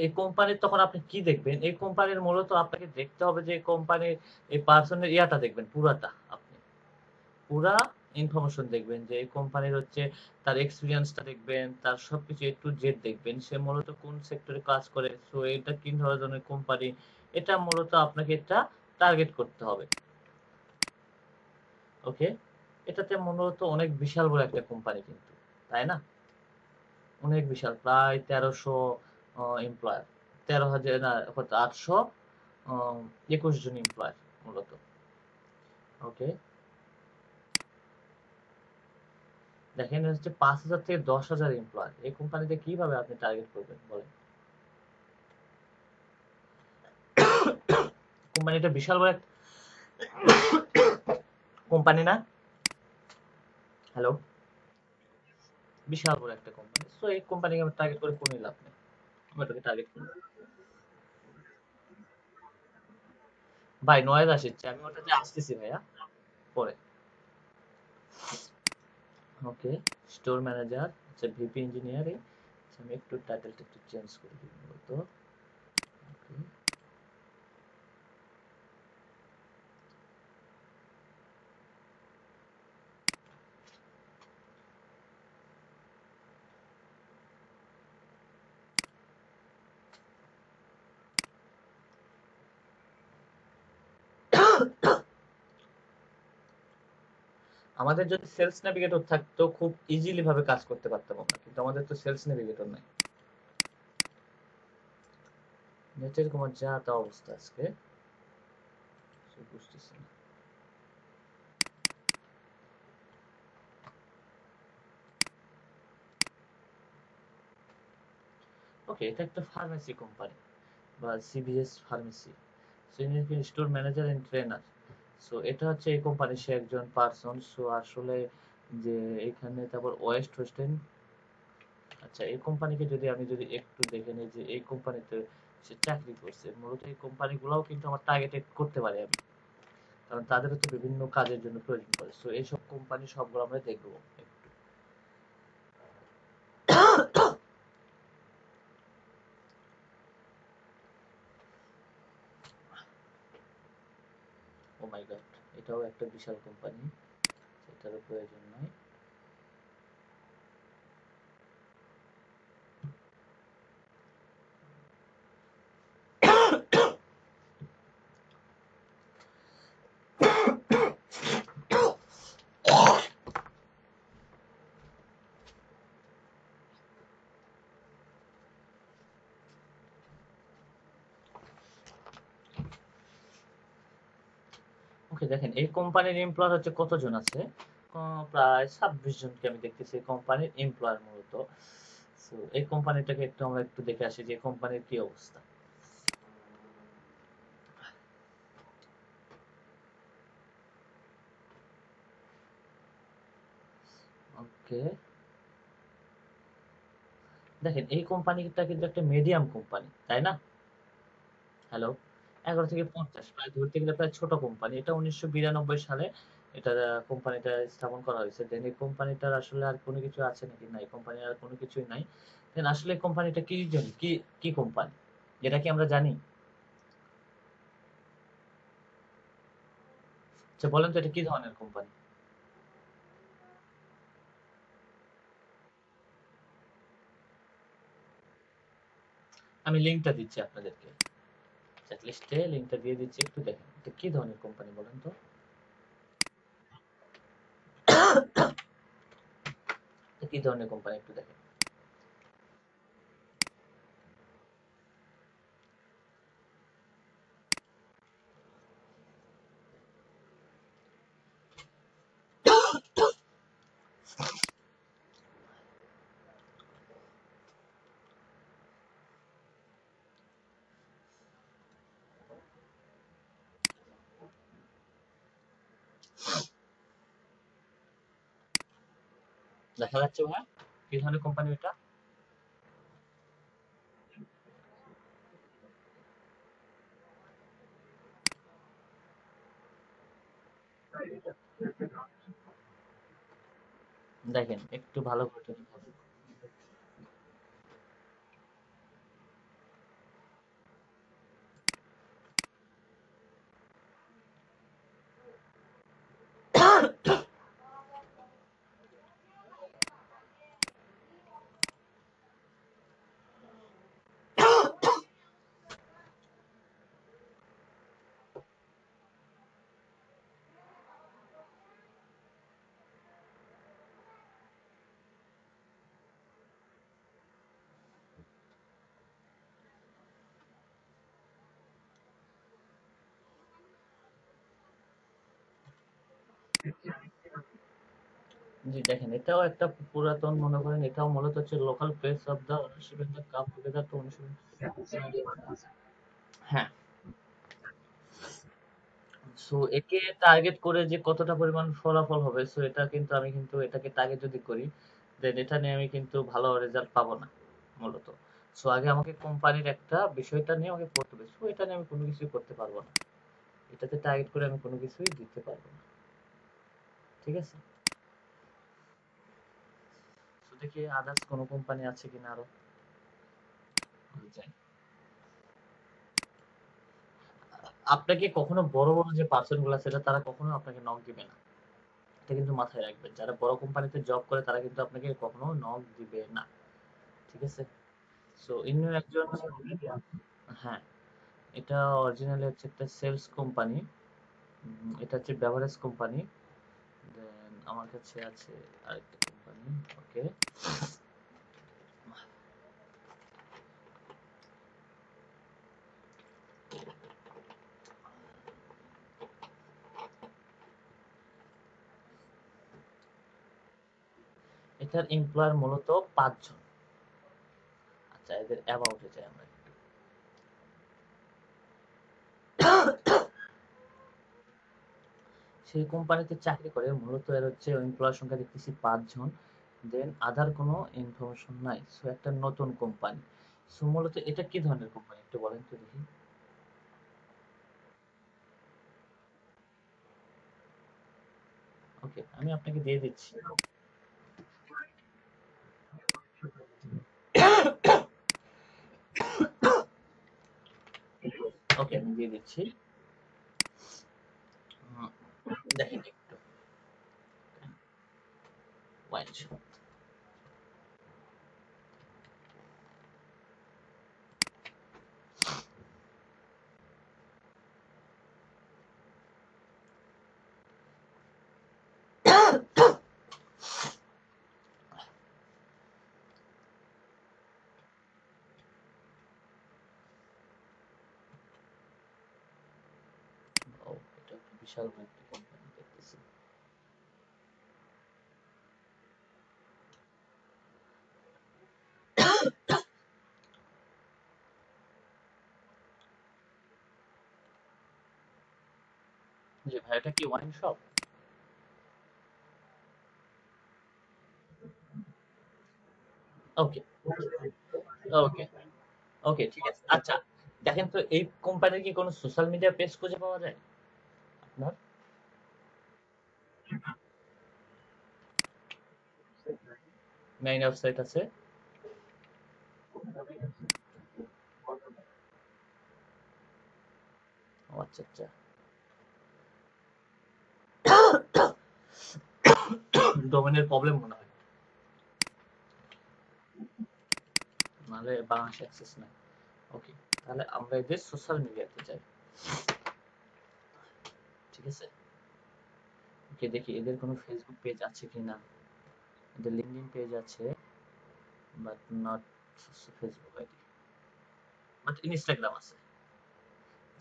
এই কোম্পানির তখন আপনি কি দেখবেন, এই কোম্পানির মূলত আপনাকে দেখতে হবে যে কোম্পানির এই পার্সনের ইয়াটা দেখবেন, পুরাটা আপনি পুরা ইনফরমেশন দেখবেন, যে এই কোম্পানির হচ্ছে তার এক্সপিরিয়েন্সটা দেখবেন, তার সবকিছু এ টু জেড দেখবেন, সে মূলত কোন সেক্টরে কাজ করে, সো এটা কি ধরনের কোম্পানি, এটা মূলত আপনাকে এটা টার্গেট করতে হবে। ওকে, এটাতে মূলত অনেক বিশাল বড় একটা কোম্পানি কিন্তু, তাই না? অনেক বিশাল, প্রায় 1300 এমপ্লয়ার, 13,000 না, 800 21 জন এমপ্লয়ার মূলত। ওকে, দেখেন হচ্ছে 5,000 থেকে 10,000 এমপ্লয়ার, এই কোম্পানিতে কিভাবে আপনি টার্গেট করবেন বলেন? কোম্পানিটা বিশাল বড় একটা কোম্পানি না? হ্যালো, বিশাল বড় একটা কোম্পানি, সো এই কোম্পানিকে আমি টার্গেট করে কোনো লাভ নেই, আমি ওটাকে টার্গেট করি। ভাই নয়েজ আসছে, আমি ওটাতে আসতেছি ভাইয়া, পরে। ওকে, স্টোর ম্যানেজার, আচ্ছা ভিপি ইঞ্জিনিয়ারিং, আমি একটু টাইটেলটা একটু চেঞ্জ করে দিই মূলত। Okay. আমাদের যদি সেলস নেভিগেটর থাকতো খুব ইজিলি ভাবে কাজ করতে পারতাম আমরা, কিন্তু আমাদের তো সেলস নেভিগেটর নাই। নেটের তোমার যা তা অবস্থা আজকে, বুঝতেছি না। ওকে, এটা একটা ফার্মেসি কোম্পানি বা CVS pharmacy, store manager and trainer. So এটা হচ্ছে এই কোম্পানি, সে একজন পার্সন। সো আসলে যে এখানে তারপর ওয়েস্ট ওয়েস্টার্ন, আচ্ছা এই কোম্পানিকে যদি আমি যদি একটু দেখে নিই, যে এই কোম্পানিতে সে চাকরি করছে, মূলত এই কোম্পানিগুলোও কিন্তু আমার টার্গেটেড করতে পারি আমি, কারণ তাদেরও তো বিভিন্ন কাজের জন্য প্রয়োজন পড়ে। সো এইসব কোম্পানি সবগুলো আমরা দেখবো একটু। ও মাই গড, এটাও একটা বিশাল কোম্পানি, এটারও প্রয়োজন নাই। ওকে, দেখেন এই কোম্পানির এমপ্লয়ার হচ্ছে কতজন আছে, প্রায় 26 জনকে আমি দেখতেছি কোম্পানির এমপ্লয়ার মূলত। So, এই কোম্পানিটাকে একটু আমরা একটু দেখে আসি যে কোম্পানির কি অবস্থা। ওকে, দেখেন এই কোম্পানিটা কিন্তু একটা মিডিয়াম কোম্পানি, তাই না? হ্যালো, 11 থেকে 50, প্রায় ধরতে গেলে প্রায় ছোট কোম্পানি। এটা 1992 সালে এটা কোম্পানিটা স্থাপন করা হয়েছে। দেন এই কোম্পানিটার আসলে আর কোনো কিছু আছে নাকি? নাই, কোম্পানির আর কোনো কিছুই নাই। দেন আসলে কোম্পানিটা কি জন্য, কি কি কোম্পানি, যেটা কি আমরা জানি? আচ্ছা বলেন তো এটা কি ধরনের কোম্পানি? আমি লিঙ্কটা দিচ্ছি আপনাদেরকে, চ্যাটলিস্টে লিঙ্কটা দিয়ে দিচ্ছি, একটু দেখেন এটা কি ধরনের কোম্পানি বলেন তো। এটা কি ধরনের কোম্পানি একটু দেখেন। দেখা যাচ্ছে ভাই কি ধরনের কোম্পানি এটা? দেখেন একটু ভালো করে দেখুন। জি দেখেন এটাও একটা পুরাতন মনে করেন এটাও মূলত হচ্ছে local place of the ownership and the cup together তো 1970। হ্যাঁ, সো একে টার্গেট করে যে কতটা পরিমাণ ফলাফল হবে সো এটা কিন্তু আমি কিন্তু এটাকে টার্গেট যদি করি দেন এটা নিয়ে আমি কিন্তু ভালো রেজাল্ট পাবো না মূলত। সো আগে আমাকে কোম্পানির একটা বিষয়টা নিয়ে আমাকে পড়তে হবে, সো এটা নিয়ে আমি কোনো কিছুই করতে পারবো না, এটাতে টার্গেট করে আমি কোনো কিছুই দিতে পারবো না। ঠিক আছে, সো দেখি আদার্স কোনো কোম্পানি আছে কিনা আরো। আপনাকে কখনো বড় বড় যে পার্সন গুলো আছে তারা কখনো আপনাকে নক দিবে না, এটা কিন্তু মাথায় রাখবেন। যারা বড় কোম্পানিতে জব করে তারা কিন্তু আপনাকে কখনো নক দিবে না। ঠিক আছে, সো ইনি একজন। হ্যাঁ, এটা অরিজিনালি হচ্ছে একটা সেলস কোম্পানি, এটা হচ্ছে বেভারেজ কোম্পানি। দেন আমার কাছে আছে আরেকটা কোম্পানি। ওকে, এটার এমপ্লয়ার মূলত 5 জন। আচ্ছা, এদের অ্যাবাউটে যাই আমরা। সেই কোম্পানিতে চাকরি করে মূলত এর হচ্ছে এমপ্লয়ার সংখ্যা দেখতেছি 5 জন। দেন আদার কোনো ইনফরমেশন নাই, সো একটা নতুন কোম্পানি। সো মূলত এটা কি ধরনের কোম্পানি একটু বলেন তো দেখি। ওকে, আমি আপনাকে দিয়ে দিচ্ছি। ওকে, আমি দিয়ে দিচ্ছি। উম, দেখেন একটু ওয়াইন শপ। ও, এটা একটা বিশাল বড় একটা কোম্পানি দেখতেছি। জি ভাই, এটা কি ওয়াইন শপ? ওকে, ওকে, ওকে, ঠিক আছে। আচ্ছা, দেখেন তো এই কোম্পানির কি কোনো সোশ্যাল মিডিয়া পেজ খুঁজে পাওয়া যায় আপনার? মেইন ওয়েবসাইট আছে? ও আচ্ছা আচ্ছা, ডোমেনের প্রবলেম মনে হয়, নাহলে বাংলাদেশ অ্যাক্সেস নাই। ওকে, তাহলে আমরা এদের সোশ্যাল মিডিয়াতে যাই। ঠিক আছে, ওকে, দেখি এদের কোনো ফেসবুক পেজ আছে কিনা। এদের লিঙ্কডইন পেজ আছে, but not Facebook ID. But Instagram আছে,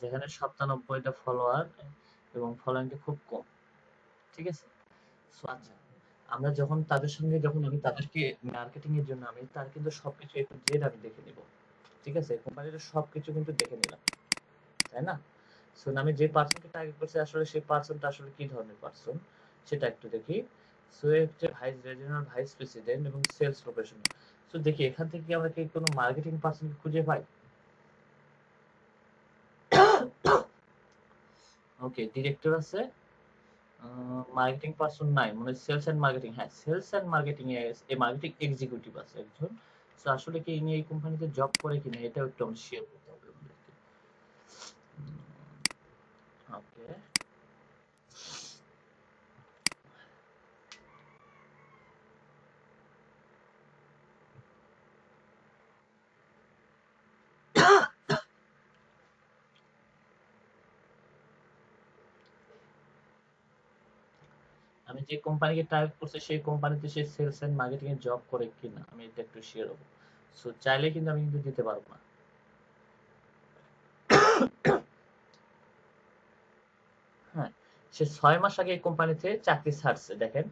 যেখানে 97টা ফলোয়ার এবং ফলোয়িংটা খুব কম। ঠিক আছে, সো আচ্ছা, আমরা যখন তাদের সঙ্গে যখন আমি তাদেরকে মার্কেটিং এর জন্য আমি তার কিন্তু সবকিছু এ টু জেড আমি দেখে নিব। ঠিক আছে, কোম্পানির সবকিছু কিন্তু দেখে নিলাম, তাই না? সো আমি যে পার্সনকে টার্গেট করছি আসলে সেই পার্সনটা আসলে কি ধরনের পার্সন সেটা একটু দেখি। সো হচ্ছে ভাইস রিজিওনাল ভাইস প্রেসিডেন্ট এবং সেলস প্রফেশনাল। সো দেখি এখান থেকে আমরা কি কোনো মার্কেটিং পার্সন খুঁজে পাই। ওকে, ডিরেক্টর আছে, মার্কেটিং পার্সন নাই মানে সেলস এন্ড মার্কেটিং, হ্যাঁ সেলস এন্ড মার্কেটিং এ মার্কেটিং এক্সিকিউটিভ আছে একজন। সো আসলে কি ইনি এই কোম্পানিতে জব করে কিনা এটাও একটু আমরা শেয়ার করতে হবে আমাদেরকে। ওকে, আমি যে কোম্পানিকে টার্গেট করছি সেই কোম্পানিতে সে সেলস এন্ড মার্কেটিং এ জব করে কিনা আমি এটা একটু শেয়ার হবো। সো চাইলে কিন্তু আমি কিন্তু দিতে পারবো না। হ্যাঁ, সে 6 মাস আগে এই কোম্পানিতে চাকরি ছাড়ছে দেখেন,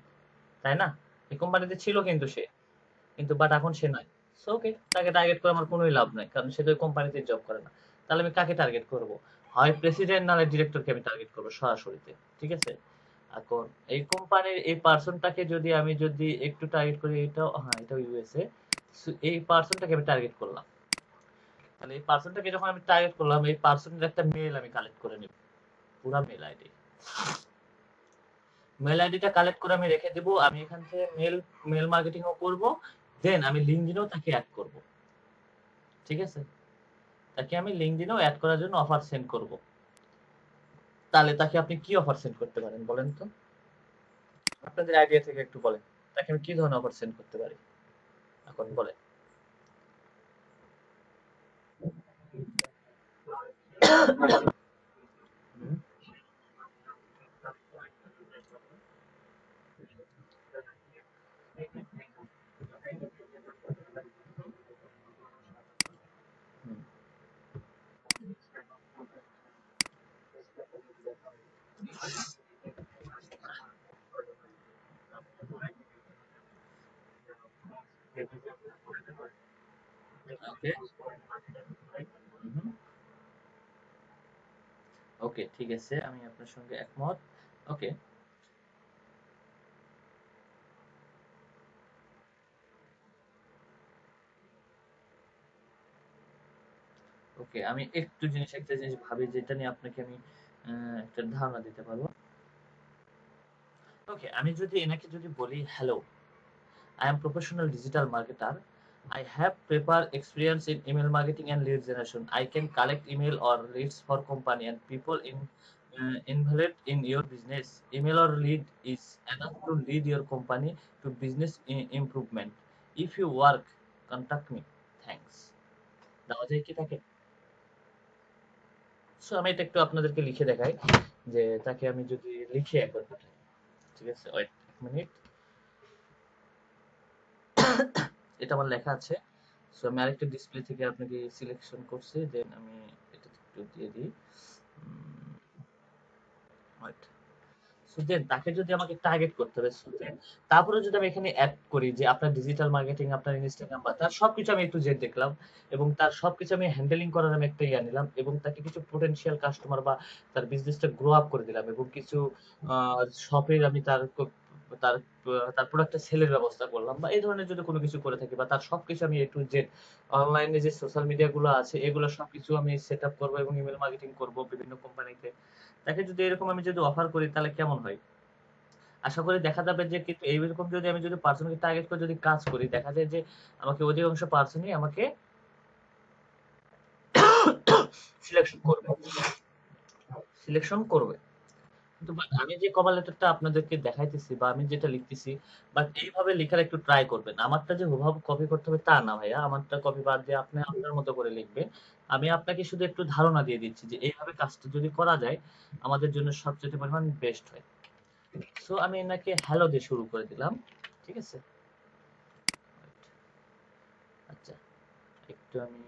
তাই না? এই কোম্পানিতে ছিল কিন্তু সে, কিন্তু বাট এখন সে নাই। সো ওকে, তাকে টার্গেট করে আমার কোনোই লাভ নাই, কারণ সে তো ওই কোম্পানিতে জব করে না। তাহলে আমি কাকে টার্গেট করব? হয় প্রেসিডেন্ট নাহলে ডিরেক্টরকে আমি টার্গেট করব সরাসরিতে। ঠিক আছে? এখন এই কোম্পানির এই পার্সনটাকে যদি আমি যদি একটু টার্গেট করি, এটাও হ্যাঁ এটাও ইউএসএ। এই পার্সনটাকে আমি টার্গেট করলাম। তাহলে এই পার্সনটাকে যখন আমি টার্গেট করলাম, এই পার্সনের একটা মেল আমি কালেক্ট করে নিব, পুরা মেল আইডি। মেল আইডিটা কালেক্ট করে আমি রেখে দেব। আমি এখান থেকে মেল মেল মার্কেটিংও করব। দেন আমি লিঙ্কডইনেও তাকে এড করব। ঠিক আছে? তাকে আমি লিঙ্কডইনেও এড করার জন্য অফার সেন্ড করব। তাহলে তাকে আপনি কি অফার সেন্ড করতে পারেন বলেন তো? আপনাদের আইডিয়া থেকে একটু বলেন। তাকে আমি কি ধরনের অফার সেন্ড করতে পারি? এখন বলেন। হুম, হুম। ওকে। হুম, ওকে ঠিক আছে। আমি আপনার সঙ্গে একমত। ওকে, ওকে। আমি একটু একটা জিনিস ভাবি যেটা নিয়ে আপনাকে আমি একটা ধারণা দিতে পারবো। ওকে, আমি যদি এনাকে যদি বলি, hello, I am professional digital marketer. I have prepared experience in email marketing and lead generation. I can collect email or leads for company and people involved in your business. Email or lead is enough to lead your company to business improvement. If you work, contact me. Thanks. দেওয়া যায় কি তাকে? So আমি এটা একটু আপনাদেরকে লিখে দেখাই যে তাকে আমি যদি লিখে একবার পাঠাই। ঠিক আছে, ওয়েট এক মিনিট। এটা আমার লেখা আছে। সো আমি আরেকটা ডিসপ্লে থেকে আপনাকে সিলেকশন করছি, দেন আমি এটা একটু দিয়ে দিই। রাইট। সো দেন তাকে যদি আমাকে টার্গেট করতে হবে, সো দেন তারপরে যদি আমি এখানে এড করি যে আপনার ডিজিটাল মার্কেটিং, আপনার ইনস্টাগ্রাম বা তার সবকিছু আমি একটু জেড দেখলাম এবং তার সবকিছু আমি হ্যান্ডেলিং করার আমি একটা ইয়া নিলাম এবং তাকে কিছু পোটেনশিয়াল কাস্টমার বা তার বিজনেসটা গ্রো আপ করে দিলাম এবং কিছু শপের আমি তার তার প্রোডাক্টটা সেলের ব্যবস্থা করলাম বা এই ধরনের যদি কোনো কিছু করে থাকি বা তার সবকিছু আমি এ টু জেড অনলাইনে যে সোশ্যাল মিডিয়া গুলো আছে এগুলো সবকিছু আমি সেট আপ করবো এবং ইমেল মার্কেটিং করবো বিভিন্ন কোম্পানিতে। তাকে যদি এরকম আমি যদি অফার করি তাহলে কেমন হয়? আশা করি দেখা যাবে যে কিন্তু এইরকম যদি আমি যদি পার্সনকে টার্গেট করে যদি কাজ করি দেখা যায় যে আমাকে অধিকাংশ পার্সনই আমাকে সিলেকশন করবে, সিলেকশন করবে। কিন্তু বাট আমি যে কভার লেটারটা আপনাদেরকে দেখাইতেছি বা আমি যেটা লিখতেছি, বাট এইভাবে লেখার একটু ট্রাই করবেন। আমারটা যে হুবহু কপি করতে হবে তা না ভাইয়া, আমারটা কপি বাদ দিয়ে আপনি আপনার মতো করে লিখবেন। আমি আপনাকে শুধু একটু ধারণা দিয়ে দিচ্ছি যে এইভাবে কাজটা যদি করা যায় আমাদের জন্য সবচেয়ে পরিমাণ বেস্ট হয়। সো আমি এনাকে হ্যালো দিয়ে শুরু করে দিলাম। ঠিক আছে? আচ্ছা, একটু আমি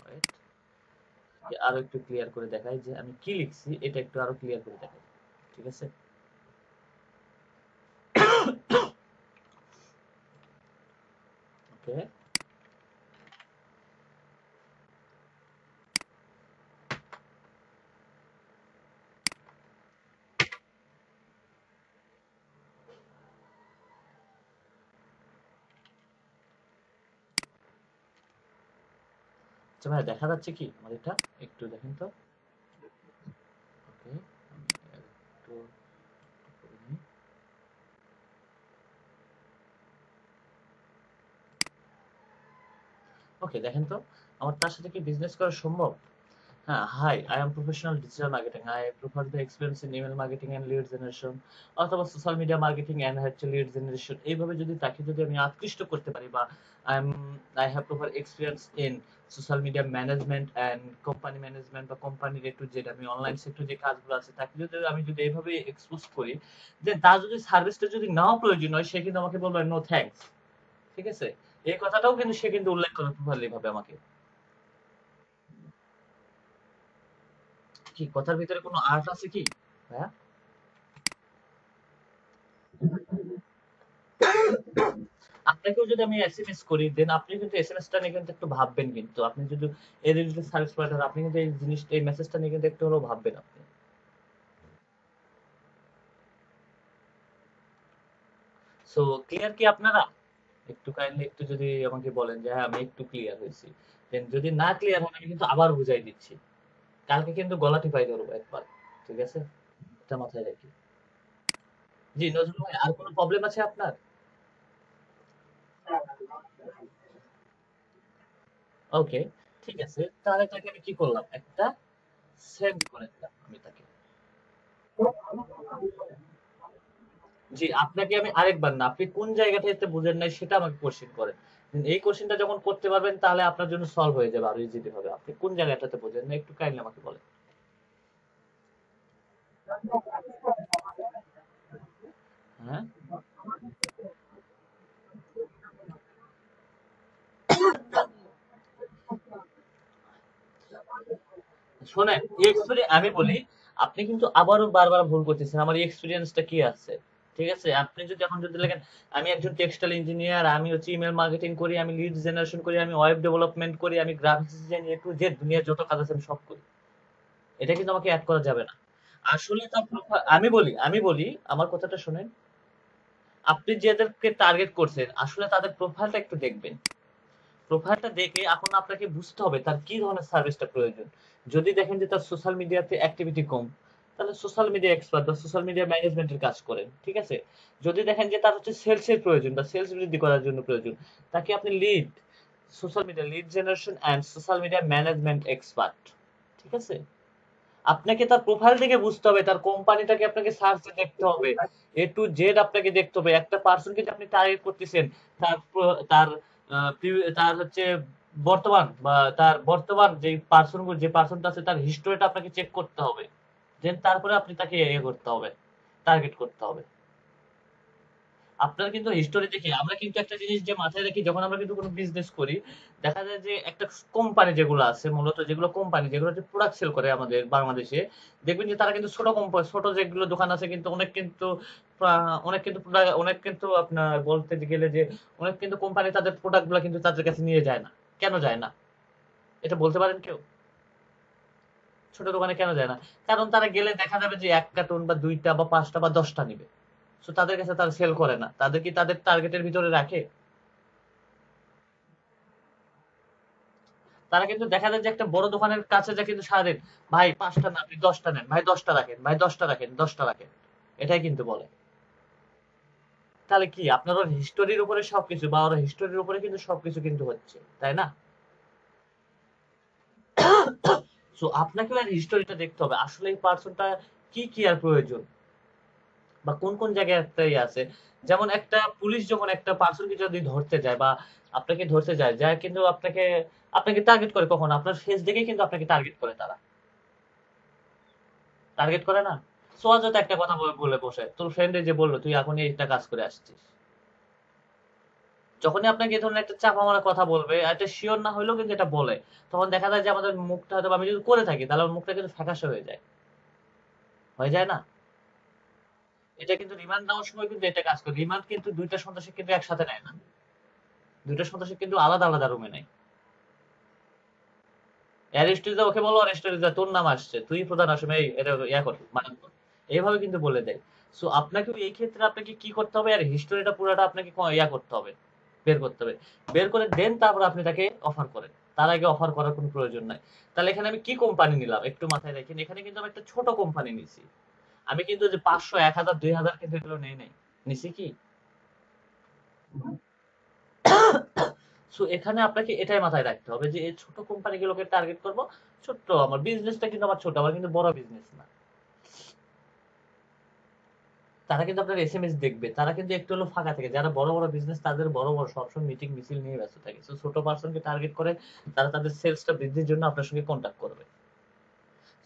ওয়েট, আরো একটু ক্লিয়ার করে দেখাই যে আমি কি লিখছি এটা একটু আরো ক্লিয়ার করে দেখাই। ঠিক আছে? ওকে, আচ্ছা ভাই, দেখা যাচ্ছে কি আমার এটা? একটু দেখেন তো। ওকে, আমি একটু করে নিই। ওকে, দেখেন তো আমার তার সাথে কি বিজনেস করা সম্ভব? হ্যাঁ, hi, I am professional digital marketing. I prefer the experience in email marketing and lead generation, অথবা সোশ্যাল মিডিয়া মার্কেটিং এন্ড হচ্ছে লিড জেনারেশন। এইভাবে যদি তাকে যদি আমি আকৃষ্ট করতে পারি, বা I am I have proper experience in social media management and company management, বা কোম্পানির একটু যেটা আমি অনলাইন সেক্টর যে কাজগুলো আছে, তাকে যদি আমি যদি এইভাবে এক্সপোজ করি, যে তার যদি সার্ভিসটা যদি নাও প্রয়োজন হয়, সে কিন্তু আমাকে বলবে নো থ্যাঙ্কস। ঠিক আছে? এই কথাটাও কিন্তু সে কিন্তু উল্লেখ করে প্রপারলি ভাবে আমাকে। কি কথার ভিতরে কোনো আর্ট আছে কি? হ্যাঁ, আপনাকেও যদি আমি এসএমএস করি, দেন আপনি কিন্তু এসএমএসটা নিয়ে কিন্তু একটু ভাববেন, কিন্তু আপনি যদি এই রিলেটেড সার্ভিস প্রোভাইডার, আপনি কিন্তু এই জিনিসটা এই মেসেজটা নিয়ে কিন্তু একটু হলেও ভাববেন আপনি। সো ক্লিয়ার কি আপনারা? একটু কাইন্ডলি একটু যদি আমাকে বলেন যে হ্যাঁ আমি একটু ক্লিয়ার হয়েছি। দেন যদি না ক্লিয়ার হন, আমি কিন্তু আবার বুঝাই দিচ্ছি। কালকে কিন্তু গলা টিপাই ধরবো একবার। ঠিক আছে? এটা মাথায় রাখি। জি নজরুল ভাই, আর কোনো প্রবলেম আছে আপনার? ওকে, ঠিক আছে। তাহলে তাকে আমি কি করলাম, একটা সেন্ড করে দিলাম আমি তাকে। জি, আপনাকে আমি আরেকবার না, আপনি কোন জায়গাটাতে বুঝেন নাই সেটা আমাকে কোশ্চেন করেন। এই কোশ্চেনটা যখন করতে পারবেন, তাহলে আপনার জন্য সলভ হয়ে যাবে আরো ইজিলি ভাবে। আপনি কোন জায়গাটাতে বুঝেন না, একটু কাইন্ডলি আমাকে বলেন। হ্যাঁ, শোনেন, আমি বলি, আপনি কিন্তু আবারও বারবার ভুল করতেছেন। আমার এক্সপিরিয়েন্সটা কি আছে? ঠিক আছে, আপনি যদি এখন যদি লেখেন আমি একজন টেক্সটাইল ইঞ্জিনিয়ার, আমি হচ্ছে ইমেল মার্কেটিং করি, আমি লিড জেনারেশন করি, আমি ওয়েব ডেভেলপমেন্ট করি, আমি graphics design, A to Z দুনিয়ার যত কাজ আছে আমি সব করি, এটা কিন্তু আমাকে অ্যাড করা যাবে না। আসলে তার আমি বলি আমার কথাটা শুনেন। আপনি যাদেরকে টার্গেট করছেন, আসলে তাদের প্রোফাইলটা একটু দেখবেন। প্রোফাইলটা দেখে এখন আপনাকে বুঝতে হবে তার কি ধরনের সার্ভিসটা প্রয়োজন। যদি দেখেন যে তার সোশ্যাল মিডিয়াতে অ্যাক্টিভিটি কম, তাহলে সোশ্যাল মিডিয়া এক্সপার্ট বা সোশ্যাল মিডিয়া ম্যানেজমেন্টের কাজ করেন। ঠিক আছে? যদি দেখেন যে তার হচ্ছে সেলসের প্রয়োজন বা সেলস বৃদ্ধি করার জন্য প্রয়োজন, তাকে আপনি lead social media lead generation and social media management expert. ঠিক আছে? আপনাকে তার প্রোফাইল থেকে বুঝতে হবে, তার কোম্পানিটাকে আপনাকে সার্চে দেখতে হবে, এ টু জেড আপনাকে দেখতে হবে। একটা পার্সনকে যে আপনি টার্গেট করতেছেন, তার তার তার হচ্ছে বর্তমান, বা তার বর্তমান যে পার্সনটা আছে তার হিস্টোরিটা আপনাকে চেক করতে হবে। দেন তারপরে আপনি তাকে ইয়ে করতে হবে, টার্গেট করতে হবে। আপনার কিন্তু হিস্টোরি দেখে আমরা কিন্তু একটা জিনিস যে মাথায় রাখি, যখন আমরা কিন্তু কোনো বিজনেস করি, দেখা যায় যে একটা কোম্পানি যেগুলো আছে, মূলত যেগুলো কোম্পানি যেগুলো হচ্ছে প্রোডাক্ট সেল করে আমাদের বাংলাদেশে, দেখবেন যে তারা কিন্তু ছোট কোম্পানি, ছোট যেগুলো দোকান আছে কিন্তু অনেক কিন্তু অনেক কিন্তু আপনার বলতে গেলে যে অনেক কিন্তু কোম্পানি তাদের প্রোডাক্ট গুলা কিন্তু তাদের কাছে নিয়ে যায় না। কেন যায় না? এটা বলতে পারেন কেউ? ছোট দোকানে কেন যায় না? কারণ তারা গেলে দেখা যাবে যে এক কার্টুন বা দুইটা বা পাঁচটা বা 10টা নিবে। সো তাদের কাছে তারা সেল করে না। তাদের কি তাদের টার্গেটের ভিতরে রাখে? তারা কিন্তু দেখা যায় যে একটা বড় দোকানের কাছে যায় কিন্তু সারাদিন, ভাই 5টা না আপনি 10টা নেন, ভাই 10টা রাখেন, ভাই 10টা রাখেন, 10টা রাখেন। এটাই কিন্তু বলে। তাহলে কি আপনার ওর হিস্টোরির উপরে সবকিছু, বা ওর হিস্টোরির উপরে কিন্তু সবকিছু কিন্তু হচ্ছে, তাই না? সো আপনাকে আর হিস্টোরিটা দেখতে হবে। আসলে এই পার্সনটা কি কি আর প্রয়োজন, বা কোন কোন জায়গায় একটাই আছে। যেমন একটা পুলিশ যখন একটা পার্সনকে যদি ধরতে যায়, বা আপনাকে ধরতে যায়, যায় কিন্তু আপনাকে আপনাকে টার্গেট করে, কখন আপনার ফেস দেখেই কিন্তু আপনাকে টার্গেট করে তারা। টার্গেট করে না? সোহাজ হয়তো একটা কথা বলে বসে, তোর ফ্রেন্ডে যে বললো তুই এখনই একটা কাজ করে আসছিস, যখনই আপনাকে এই ধরনের একটা চাপা মারা কথা বলবে, এটা শিওর না হইলেও কিন্তু এটা বলে, তখন দেখা যায় যে আমাদের মুখটা হয়তো, আমি যদি করে থাকি তাহলে আমার মুখটা কিন্তু ফ্যাকাশে হয়ে যায়। হয়ে যায় না? এটা কিন্তু রিমান্ড নেওয়ার সময় কিন্তু এটা কাজ করে। রিমান্ড কিন্তু দুইটা সন্ত্রাসী কিন্তু একসাথে নেয় না, দুইটা সন্ত্রাসী কিন্তু আলাদা আলাদা রুমে নেয়। অ্যারেস্টে ওকে বলো, অ্যারেস্টে তোর নাম আসছে, তুই প্রধান আসামি, এই এটা ইয়া কর, মানে এইভাবে কিন্তু বলে দেয়। সো আপনাকে এই ক্ষেত্রে আপনাকে কি করতে হবে, আর হিস্টোরিটা পুরাটা আপনাকে ইয়া করতে হবে, বের করতে হবে। বের করে দেন তারপর আপনি তাকে অফার করেন। তার আগে অফার করার কোনো প্রয়োজন নাই। তাহলে এখানে আমি কি কোম্পানি নিলাম একটু মাথায় রাখেন, এখানে কিন্তু আমি একটা ছোট কোম্পানি নিছি। আমি কিন্তু যে 500, 1000, 2000 কিন্তু এগুলো নেই নাই, নিছি কি? সো এখানে আপনাকে এটাই মাথায় রাখতে হবে যে এই ছোট কোম্পানিগুলোকে টার্গেট করব। ছোট্ট আমার বিজনেসটা কিন্তু আমার ছোট, আমার কিন্তু বড় বিজনেস না। তারা কিন্তু আপনার এসএমএস দেখবে, তারা কিন্তু একটু হলেও ফাঁকা থাকে। যারা বড় বড় বিজনেস তাদের বড় বড় সবসময় মিটিং মিছিল নিয়ে ব্যস্ত থাকে। সো ছোট পার্সনকে টার্গেট করে তারা তাদের সেলসটা বৃদ্ধির জন্য আপনার সঙ্গে কন্ট্যাক্ট করবে।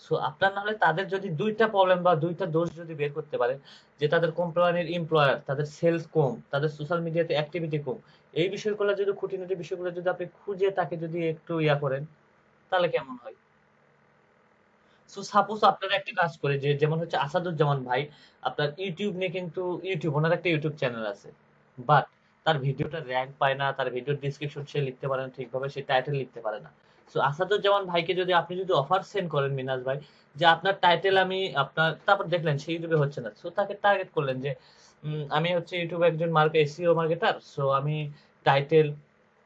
সো আপনার নাহলে তাদের যদি দুইটা প্রবলেম বা দুইটা দোষ যদি বের করতে পারেন, যে তাদের কোম্পানির এমপ্লয়ার, তাদের সেলস কম, তাদের সোশ্যাল মিডিয়াতে অ্যাক্টিভিটি কম, এই বিষয়গুলো যদি খুঁটিনাটি বিষয়গুলো যদি আপনি খুঁজে তাকে যদি একটু ইয়া করেন, তাহলে কেমন হয়? সো সাপোজ আপনারা একটা কাজ করে যে যেমন হচ্ছে আসাদুজ্জামান ভাই আপনার ইউটিউব নিয়ে কিন্তু ওনার একটা ইউটিউব চ্যানেল আছে, বাট তার ভিডিওটা র্যাঙ্ক পায় না, তার ভিডিওর ডিসক্রিপশন সে লিখতে পারে না ঠিকভাবে, সে টাইটেল লিখতে পারে না। সো আসাদুজ্জামান ভাইকে যদি আপনি যদি অফার সেন্ড করেন মিনাজ ভাই, যে আপনার টাইটেল আমি আপনার, তারপর দেখলেন সেই ইউটিউবে হচ্ছে না, সো তাকে টার্গেট করলেন যে আমি হচ্ছে ইউটিউবে একজন এসইও মার্কেটার, সো আমি title,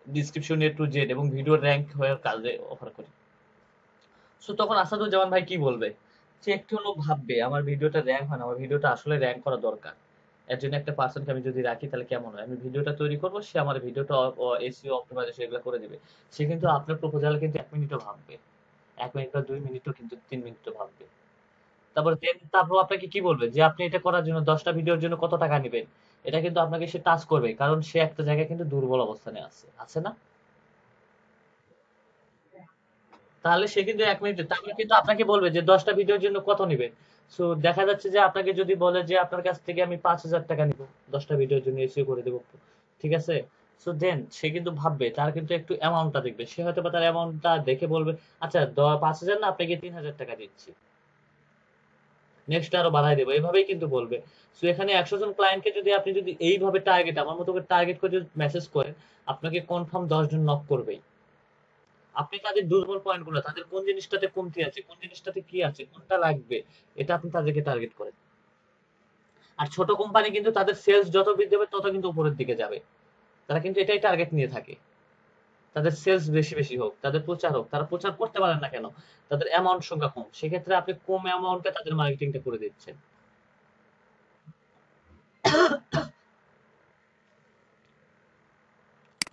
description A to Z এবং ভিডিও র্যাঙ্ক হওয়ার কাজে অফার করি। সো তখন আসাদুজ্জামান ভাই কি বলবে? সে একটু হলেও ভাববে আমার ভিডিওটা র‍্যাঙ্ক হয় না, আমার ভিডিওটা আসলে র‍্যাঙ্ক করা দরকার। এর জন্য একটা পার্সনকে আমি যদি রাখি তাহলে কেমন হয়? আমি ভিডিওটা তৈরি করব, সে আমার ভিডিওটা এসইও অপ্টিমাইজেশন এগুলো করে দিবে। সে কিন্তু আপনার প্রপোজালে কিন্তু ১ মিনিটও ভাববে। ১ মিনিট বা ২ মিনিটও কিন্তু ৩ মিনিটও ভাববে। তারপর আপনাকে কি বলবে? যে আপনি এটা করার জন্য ১০ টা ভিডিওর জন্য কত টাকা নিবেন? এটা কিন্তু আপনাকে সে টাচ করবে। কারণ সে একটা জায়গায় কিন্তু দুর্বল অবস্থানে আছে। আছে না? তাহলে সে কিন্তু ১ মিনিটে তারপরে কিন্তু আপনাকে বলবে যে ১০ টা ভিডিওর জন্য কত নিবেন? সো দেখা যাচ্ছে যে আপনাকে যদি বলে যে আপনার কাছ থেকে আমি ৫,০০০ টাকা নিবো ১০ টা ভিডিওর জন্য এসইও করে দেব। ঠিক আছে? সো দেন সে কিন্তু ভাববে, তার কিন্তু একটু অ্যামাউন্টটা দেখবে। সে হয়তোবা তার অ্যামাউন্টটা দেখে বলবে, আচ্ছা ৫,০০০ না আপনাকে ৩,০০০ টাকা দিচ্ছি। নেক্সট আরো বাড়ায় দেব। এভাবেই কিন্তু বলবে। সো এখানে ১০০ জন ক্লায়েন্টকে যদি আপনি যদি এইভাবে টার্গেট আমার মতো করে টার্গেট করে যদি মেসেজ করেন, আপনাকে কনফার্ম ১০ জন নক করবেই। আপনি তাদের দুর্বল পয়েন্ট গুলো, তাদের কোন জিনিসটাতে কমতি আছে, কোন জিনিসটাতে কি আছে, কোনটা লাগবে, এটা আপনি তাদেরকে টার্গেট করেন। আর ছোট কোম্পানি কিন্তু তাদের সেলস যত বৃদ্ধি হবে তত কিন্তু উপরের দিকে যাবে। তারা কিন্তু এটাই টার্গেট নিয়ে থাকে। তাদের সেলস বেশি বেশি হোক, তাদের প্রচার হোক, তারা প্রচার করতে পারেন না কেন? তাদের অ্যামাউন্ট সংখ্যা কম, সেক্ষেত্রে আপনি কম অ্যামাউন্টে তাদের মার্কেটিংটা করে দিচ্ছেন।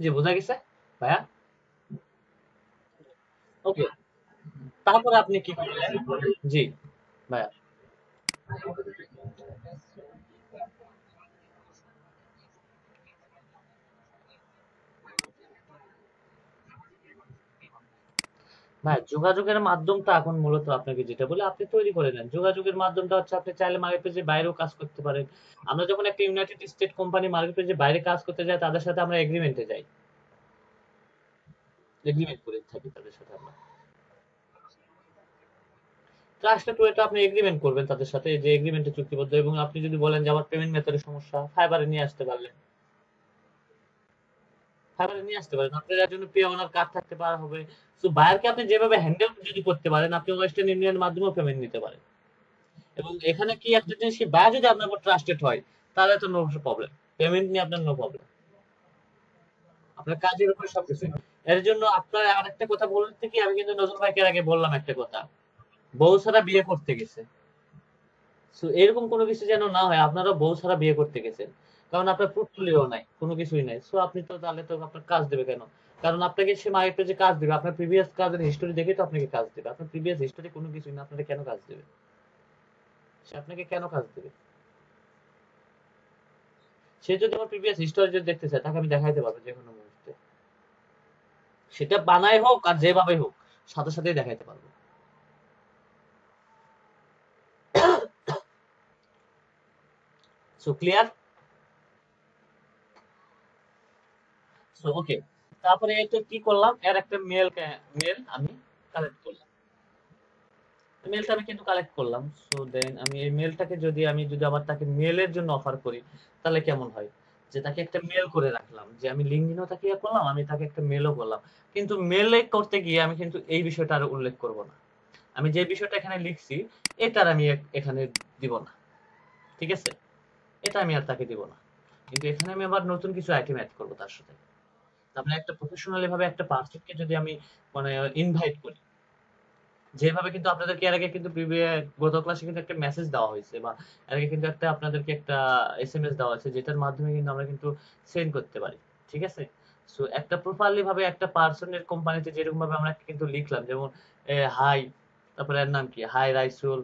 জি, বোঝা গেছে ভাইয়া? ওকে, তারপরে আপনি কি করলেন? জি ভাইয়া। ভাই যোগাযোগের মাধ্যমটা এখন মূলত আপনাকে যেটা বলি আপনি তৈরি করে নেন। যোগাযোগের মাধ্যমটা হচ্ছে আপনি চাইলে মার্কেট প্লেসের বাইরেও কাজ করতে পারেন। আমরা যখন একটা ইউনাইটেড স্টেট কোম্পানি মার্কেট প্লেসের বাইরে কাজ করতে যাই তাদের সাথে আমরা এগ্রিমেন্টে যাই। এগ্রিমেন্ট করে থাকি তাদের সাথে আমরা। ট্রাস্টেড ওয়েটা আপনি এগ্রিমেন্ট করবেন তাদের সাথে, যে এগ্রিমেন্টে চুক্তিবদ্ধ, এবং আপনি যদি বলেন যে আমার পেমেন্ট মেথডের সমস্যা, ফাইবারে নিয়ে আসতে পারলেন। ফাইবারে নিয়ে আসতে পারেন। আপনার এর জন্য পে ওনার কার্ড থাকতে পারা হবে। সো বায়ারকে আপনি যেভাবে হ্যান্ডেল যদি করতে পারেন, আপনি ওয়েস্টার্ন ইউনিয়নের মাধ্যমেও পেমেন্ট নিতে পারেন। এবং এখানে কি একটা জিনিস কি, বায়ার যদি আপনার উপর ট্রাস্টেড হয় তাহলে তো নো প্রবলেম, পেমেন্ট নিয়ে আপনার নো প্রবলেম, আপনার কাজের উপরে সবকিছু। এর জন্য আপনার আরেকটা কথা বলতে কি, আমি কিন্তু নজরুল ভাইকে এর আগে বললাম একটা কথা, বউ ছাড়া বিয়ে করতে গেছে। সো এরকম কোনো কিছু যেন না হয় আপনারা বউ ছাড়া বিয়ে করতে গেছেন, কারণ আপনার পোর্টফোলিও নাই, কোনো কিছুই নাই। সো আপনি তো তাহলে তো আপনার কাজ দেবে কেন? কারণ আপনাকে সে মার্কেটে যে কাজ দিবে আপনার প্রিভিয়াস কাজের হিস্টোরি দেখে তো আপনাকে কাজ দিবে। আপনার প্রিভিয়াস হিস্টোরি কোনো কিছুই না, আপনাকে কেন কাজ দেবে? সে আপনাকে কেন কাজ দেবে? সে যদি আমার প্রিভিয়াস হিস্টোরি যদি দেখতে চায় তাকে আমি দেখাইতে পারবো যে কোনো মুহূর্তে, সেটা বানায় হোক আর যেভাবে হোক, সাথে সাথেই দেখাইতে পারবো। So clear? সো ওকে, তারপরে এটা কি করলাম, এর একটা মেল আমি কালেক্ট করলাম। মেলটা আমি কিন্তু কালেক্ট করলাম। সো দেন আমি এই মেলটাকে যদি আবার তাকে মেলের জন্য অফার করি, তাহলে কেমন হয়? যে তাকে একটা মেল করে রাখলাম, যে আমি লিঙ্কডইনও তাকে ইয়ে করলাম, আমি তাকে একটা মেলও করলাম। কিন্তু মেলে করতে গিয়ে আমি কিন্তু এই বিষয়টা আর উল্লেখ করব না। আমি যে বিষয়টা এখানে লিখছি এটার আমি এখানে দিব না। ঠিক আছে? এটা আমি আর তাকে দিব না। কিন্তু এখানে আমি আবার নতুন কিছু আইটেম এড করব তার সাথে। তার মানে একটা প্রফেশনালি ভাবে একটা পার্সনকে যদি আমি মানে ইনভাইট করি, যেভাবে কিন্তু আপনাদেরকে এর আগে কিন্তু গত ক্লাসে কিন্তু একটা মেসেজ দেওয়া হয়েছে, বা এর আগে কিন্তু একটা আপনাদেরকে একটা এসএমএস দেওয়া আছে, যেটার মাধ্যমে কিন্তু আমরা কিন্তু সেন্ড করতে পারি। ঠিক আছে? সো একটা প্রপারলি ভাবে একটা পার্সনের কোম্পানিতে যেরকম ভাবে আমরা কিন্তু লিখলাম, যেমন হাই, তারপরে এর নাম কি, হাই রাইসুল,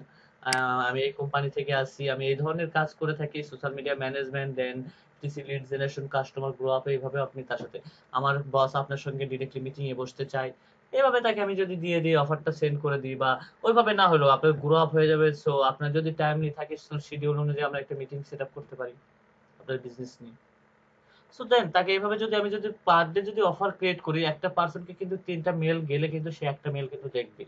আমি এই কোম্পানি থেকে আসছি, আমি এই ধরনের কাজ করে থাকি, সোশ্যাল মিডিয়া ম্যানেজমেন্ট, দেন টিসি lead generation, customer grow up, এইভাবে আপনি তার সাথে, আমার বস আপনার সঙ্গে ডিরেক্টলি মিটিং এ বসতে চাই, এভাবে তাকে আমি যদি দিয়ে দিই, অফারটা সেন্ড করে দিই, বা ওইভাবে না হলেও আপনার গ্রো আপ হয়ে যাবে। সো আপনার যদি টাইমলি থাকে, শিডিউল অনুযায়ী আমরা একটা মিটিং সেট আপ করতে পারি আপনার বিজনেস নিয়ে। সো দেন তাকে এইভাবে যদি আমি যদি পার ডে যদি অফার ক্রিয়েট করি, একটা পার্সনকে কিন্তু ৩টা মেল গেলে কিন্তু সে একটা মেল কিন্তু দেখবে।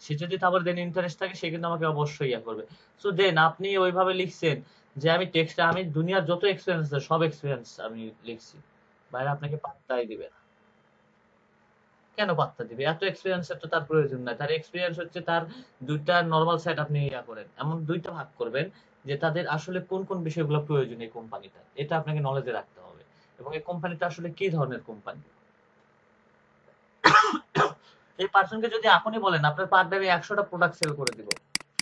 সে যদি তারপর দেন ইন্টারেস্ট থাকে, সে কিন্তু আমাকে অবশ্যই ইয়া করবে। সো দেন আপনি ওইভাবে লিখছেন যে আমি টেক্সট, আমি দুনিয়ার যত এক্সপিরিয়েন্স আছে সব এক্সপিরিয়েন্স আমি লিখছি, বাইরে আপনাকে পাত্তাই দিবে না। কেন পাত্তা দিবে? এত এক্সপিরিয়েন্সের তো তার প্রয়োজন নাই। তার এক্সপিরিয়েন্স হচ্ছে তার ২ টা নরমাল সাইট আপনি ইয়া করেন। এমন ২ টা ভাগ করবেন যে তাদের আসলে কোন, কোন বিষয়গুলো প্রয়োজন এই কোম্পানিটার। এটা আপনাকে নলেজে রাখতে হবে। এবং এই কোম্পানিটা আসলে কি ধরনের কোম্পানি। এই পারসনকে যদি এখনই বলেন আপনার পার ডে আমি ১০০ টা প্রোডাক্ট সেল করে দিব,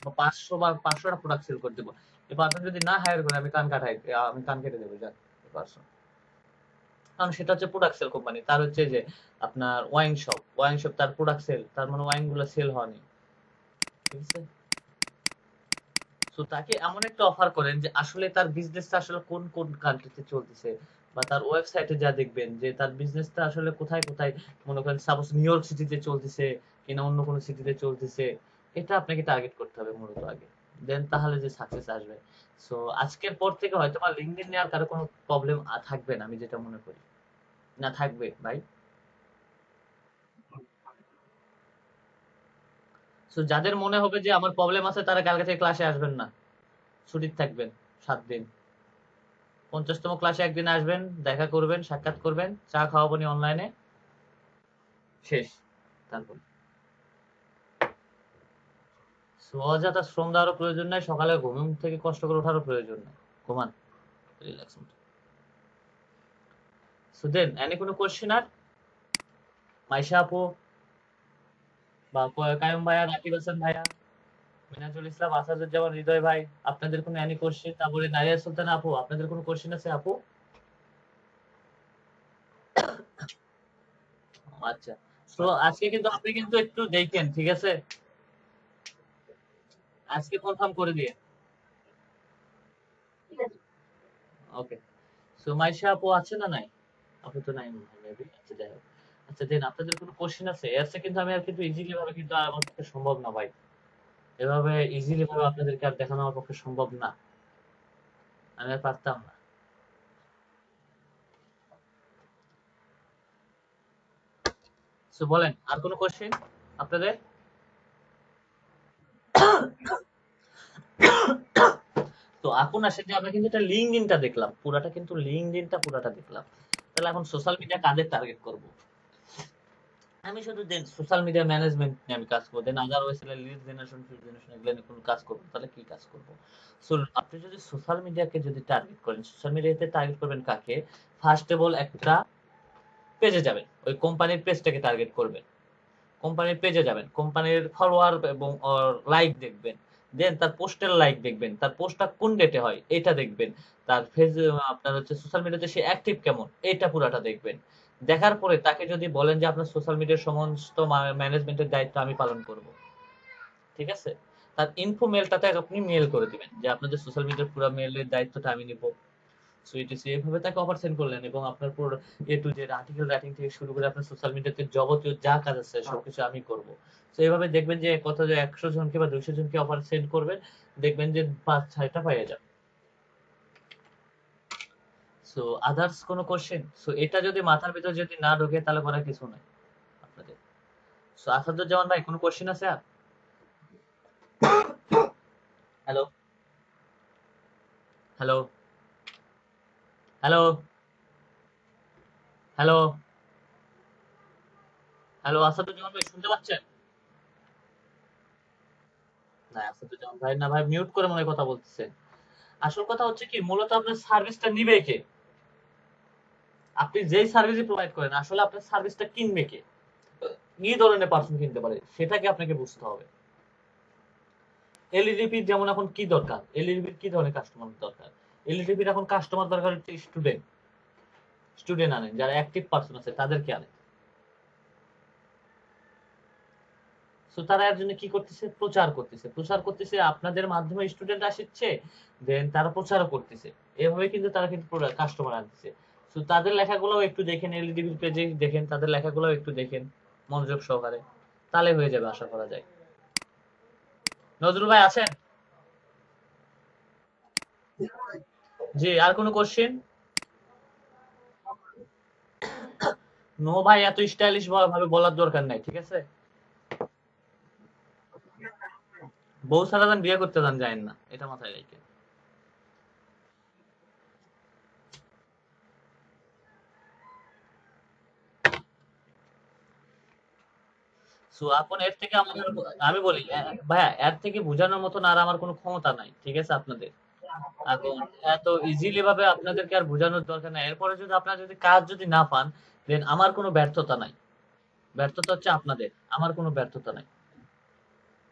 বা ৫০০ টা প্রোডাক্ট সেল করে দিব। এই পারসন যদি না হায়ার করে, আমি কান কেটে দেব যান এই পারসন। কারণ সেটা হচ্ছে প্রোডাক্ট সেল কোম্পানি। তার হচ্ছে যে আপনার ওয়াইন শপ তার প্রোডাক্ট সেল, তার মানে ওয়াইন গুলো সেল হয়নি। ঠিক আছে? সো তাকে এমন একটা অফার করেন যে আসলে তার বিজনেসটা আসলে কোন কোন কান্ট্রিতে চলতেছে, বা তার ওয়েবসাইটে যা দেখবেন যে তার বিজনেসটা আসলে কোথায় কোথায়, মনে করেন সাপোজ নিউ ইয়র্ক সিটিতে চলতেছে কিনা অন্য কোনো সিটিতে চলতেছে, এটা আপনাকে টার্গেট করতে হবে মূলত আগে। দেন তাহলে যে সাকসেস আসবে। সো আজকের পর থেকে হয়তো বা লিঙ্কডইন নেওয়ার কারো কোনো প্রবলেম থাকবে না, আমি যেটা মনে করি। না থাকবে ভাই। সো যাদের মনে হবে যে আমার প্রবলেম আছে, তারা কালকে থেকে ক্লাসে আসবেন না, ছুটির থাকবেন 7 দিন। 50তম ক্লাসে একদিন আসবেন, দেখা করবেন, সাক্ষাৎ করবেন, চা খাওয়াবো নি অনলাইনে, শেষ। তারপর অযথা শ্রম দেওয়ারও প্রয়োজন নাই, সকালে ঘুম থেকে কষ্ট করে ওঠারও প্রয়োজন নাই। ঘুমান, রিল্যাক্স মতো। সো দেন এনি কোনো কোশ্চেন আর, মাইশা আপু, বা কায়ুম ভাইয়া, রাকিব হাসান ভাইয়া, মিনাজুল ইসলাম, আসাদুজ্জামান, হৃদয় ভাই, আপনাদের কোনো এনি কোশ্চেন? তারপরে নারিয়া সুলতানা আপু, আপনাদের কোনো কোশ্চেন আছে আপু? আচ্ছা। তো আজকে কিন্তু আপনি কিন্তু একটু দেখেন, ঠিক আছে? আজকে কনফার্ম করে দিয়ে। ওকে। সো মাইশা আপু আছে না নাই? আপু তো নাই মেবি। আচ্ছা যাই হোক। আচ্ছা দেন আপনাদের কোনো কোশ্চেন আছে? এর কিন্তু আমি আর কিন্তু ইজিলি ভাবে কিন্তু আর আমার পক্ষে সম্ভব না ভাই। এভাবে ইজিলি ভাবে আপনাদেরকে আর দেখানো আমার পক্ষে সম্ভব না। আমি আর পারতাম না। সো বলেন আর কোনো কোশ্চেন আপনাদের? তো এখন আসে যে আমরা কিন্তু এটা লিঙ্কডইনটা দেখলাম। পুরাটা কিন্তু লিঙ্কডইনটা পুরাটা দেখলাম। তাহলে এখন সোশ্যাল মিডিয়া কাদের টার্গেট করব? আমি শুধু দেন সোশ্যাল মিডিয়া ম্যানেজমেন্ট নিয়ে আমি কাজ করবো। Then otherwise lead generation, feed generation এগুলো নিয়ে কোনো কাজ করবো। তাহলে কি কাজ করব? সো আপনি যদি সোশ্যাল মিডিয়াকে যদি টার্গেট করেন, সোশ্যাল মিডিয়াতে টার্গেট করবেন কাকে? ফার্স্ট অফ অল একটা পেজে যাবেন। ওই কোম্পানির পেজটাকে টার্গেট করবেন। কোম্পানির পেজে যাবেন। কোম্পানির ফলোয়ার এবং লাইক দেখবেন। দেন তার পোস্টের লাইক দেখবেন। তার পোস্টটা কোন ডেটে হয় এটা দেখবেন। তার ফেজ আপনার হচ্ছে সোশ্যাল মিডিয়াতে সে অ্যাক্টিভ কেমন এটা পুরাটা দেখবেন। দেখার পরে তাকে যদি বলেন যে আপনার সোশ্যাল মিডিয়ার সমস্ত ম্যানেজমেন্টের দায়িত্ব আমি পালন করব। ঠিক আছে? তার ইনফো মেইলটাতে আপনি মেইল করে দিবেন যে আপনাদের সোশ্যাল মিডিয়ার পুরো মেইলের দায়িত্বটা আমি নিব। সো ইটিসি এইভাবে তাকে অফার সেন্ড করলেন, এবং আপনার পুরো টু জেড আর্টিকেল রাইটিং থেকে শুরু করে আপনার সোশ্যাল মিডিয়াতে যাবতীয় যা কাজ আছে সবকিছু আমি করব। তো এইভাবে দেখবেন যে কত যে ১০০ জনকে বা ২০০ জনকে অফার সেন্ড করবেন, দেখবেন যে ৫-৬টা পাইয়া যাবেন। সো আদার্স কোনো কোশ্চেন? সো এটা যদি মাথার ভিতর যদি না ঢোকে তাহলে করার কিছু নাই আপনাদের। সো আসাদুজ্জামান ভাই কোনো কোশ্চেন আছে আর? Hello, hello, hello, hello, hello, Asaduzzaman ভাই শুনতে পাচ্ছেন? না আসাদুজ্জামান ভাই না ভাই, মিউট করে মনে হয় কথা বলতেছে। আসল কথা হচ্ছে কি, মূলত আপনার সার্ভিসটা নিবে কে? আপনি যেই সার্ভিসই প্রোভাইড করেন আসলে আপনার সার্ভিসটা কিনবে কে, কি ধরনের পার্সন কিনতে পারে সেটাকে আপনাকে বুঝতে হবে। এলইডিপির যেমন এখন কি দরকার, এলইডিপির কি ধরনের কাস্টমার দরকার, এলইডিপির এখন কাস্টমার দরকার হচ্ছে স্টুডেন্ট, স্টুডেন্ট আনেন, যারা অ্যাক্টিভ পার্সন আছে তাদেরকে আনেন। সো তারা এর জন্য কি করতেছে, প্রচার করতেছে, প্রচার করতেছে আপনাদের মাধ্যমে স্টুডেন্ট আসছে, দেন তারা প্রচারও করতেছে, এভাবে কিন্তু তারা কিন্তু কাস্টমার আনতেছে। সো তাদের লেখাগুলোও একটু দেখেন, এলইডি পেজে দেখেন, তাদের লেখাগুলোও একটু দেখেন মনোযোগ সহকারে, তাহলে হয়ে যাবে আশা করা যায়। নজরুল ভাই আছেন? জি, আর কোনো কোশ্চেন? নো ভাই, এত স্টাইলিশ ভাবে বলার দরকার নাই, ঠিক আছে? বউ ছাড়া যান বিয়ে করতে যান যায় না, এটা মাথায় রেখে। সো এখন এর থেকে আমাদের, আমি বলি ভাইয়া, এর থেকে বোঝানোর মতন আর আমার কোনো ক্ষমতা নাই, ঠিক আছে আপনাদের। এখন এত ইজিলি ভাবে আপনাদেরকে আর বোঝানোর দরকার নাই। এরপরে যদি আপনারা যদি কাজ যদি না পান, দেন আমার কোনো ব্যর্থতা নাই, ব্যর্থতা হচ্ছে আপনাদের, আমার কোনো ব্যর্থতা নাই।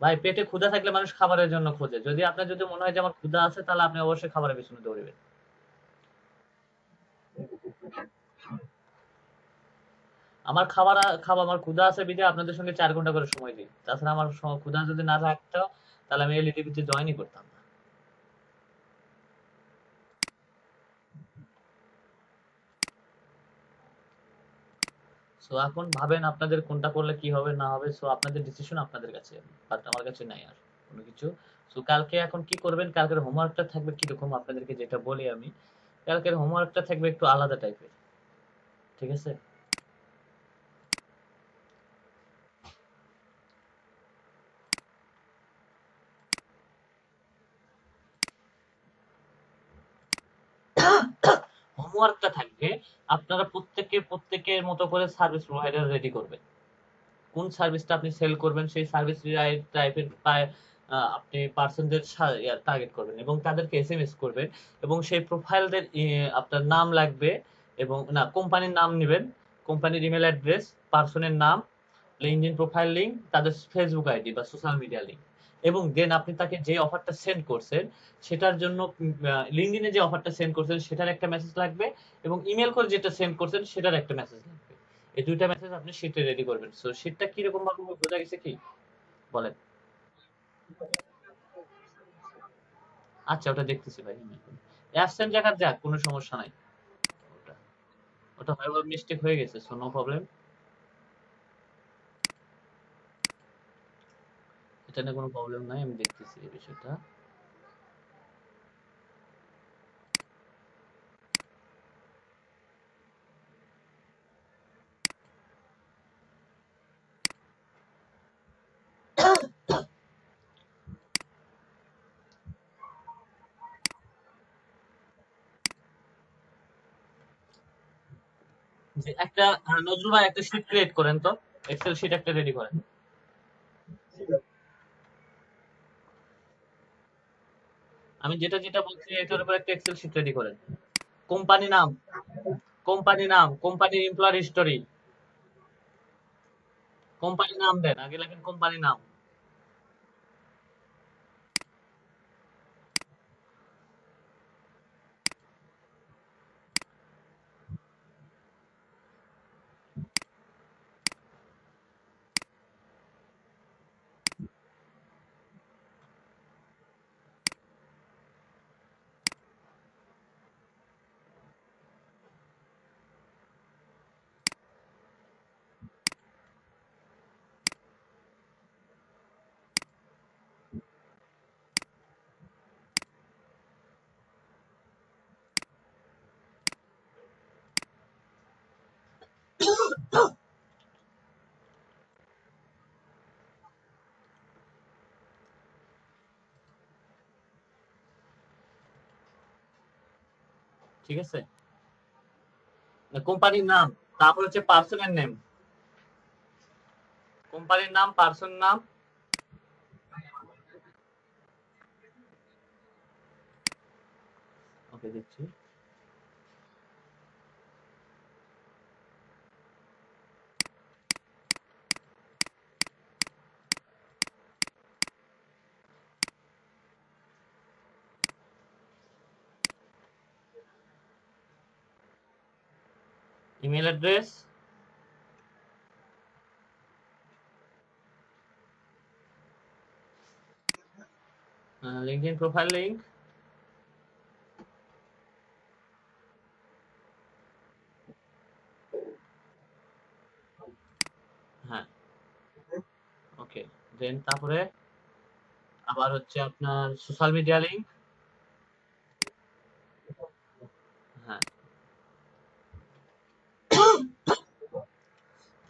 ভাই, পেটে ক্ষুধা থাকলে মানুষ খাবারের জন্য খোঁজে, যদি আপনার যদি মনে হয় যে আমার ক্ষুধা আছে, তাহলে আপনি অবশ্যই খাবারের পেছনে দৌড়বেন। আমার আমার ক্ষুধা আছে বিধায় আপনাদের সঙ্গে 4 ঘন্টা করে সময় দিই, তাছাড়া আমার ক্ষুধা যদি না থাকতো তাহলে আমি এলইডিবিতে জয়েনই করতাম না। সো এখন ভাবেন আপনাদের কোনটা করলে কি হবে না হবে, সো আপনাদের ডিসিশন আপনাদের কাছে, বাট আমার কাছে নাই আর কোনো কিছু। সো কালকে এখন কি করবেন, কালকের হোমওয়ার্কটা থাকবে কিরকম আপনাদেরকে যেটা বলি আমি, কালকের হোমওয়ার্কটা থাকবে একটু আলাদা টাইপের, ঠিক আছে? হোমওয়ার্কটা থাকবে আপনারা প্রত্যেকের মতো করে সার্ভিস প্রোভাইডার রেডি করবেন, কোন সার্ভিসটা আপনি সেল করবেন সেই সার্ভিস টাইপের আপনি পার্সনদের টার্গেট করবেন এবং তাদেরকে এসএমএস করবেন, এবং সেই প্রোফাইলদের আপনার নাম লাগবে, এবং না, কোম্পানির নাম নেবেন, কোম্পানির ইমেল অ্যাড্রেস, পার্সনের নাম, লিঙ্কডইন প্রোফাইল লিংক, তাদের ফেসবুক আইডি বা সোশ্যাল মিডিয়া লিংক, এবং দেন আপনি তাকে যে অফারটা সেন্ড করছেন সেটার জন্য লিঙ্কডইনে যে অফারটা সেন্ড করছেন সেটার একটা মেসেজ লাগবে, এবং ইমেল করে যেটা সেন্ড করছেন সেটার একটা মেসেজ লাগবে। এই দুইটা মেসেজ আপনি শিটে রেডি করবেন। সো শিটটা কিরকম ভাবে বোঝা গেছে কি, বলেন? আচ্ছা, ওটা দেখতেছি ভাই। অ্যাবসেন্ট জায়গা যাক, কোনো সমস্যা নাই। ওটা ওটা হয়তো মিস্টেক হয়ে গেছে, সো নো প্রবলেম। এটা নিয়ে কোনো প্রবলেম নাই, আমি দেখতেছি এই বিষয়টা। যে একটা নজরুল ভাই, একটা শিট ক্রিয়েট করেন তো, এক্সেল শিট একটা রেডি করেন। আমি যেটা যেটা বলছি এটার উপর একটা এক্সেল শিট রেডি করেন। কোম্পানি নাম, কোম্পানি নাম, কোম্পানির এমপ্লয়ার হিস্টোরি, কোম্পানির নাম দেন, আগে লেখেন কোম্পানির নাম। ঠিক আছে, কোম্পানির নাম, তারপর হচ্ছে পার্সনের নেম, কোম্পানির নাম, পার্সন নাম। ওকে, দিচ্ছি। Email address, LinkedIn profile link, হ্যাঁ ওকে। দেন তারপরে আবার হচ্ছে আপনার সোশ্যাল মিডিয়া লিংক, হ্যাঁ।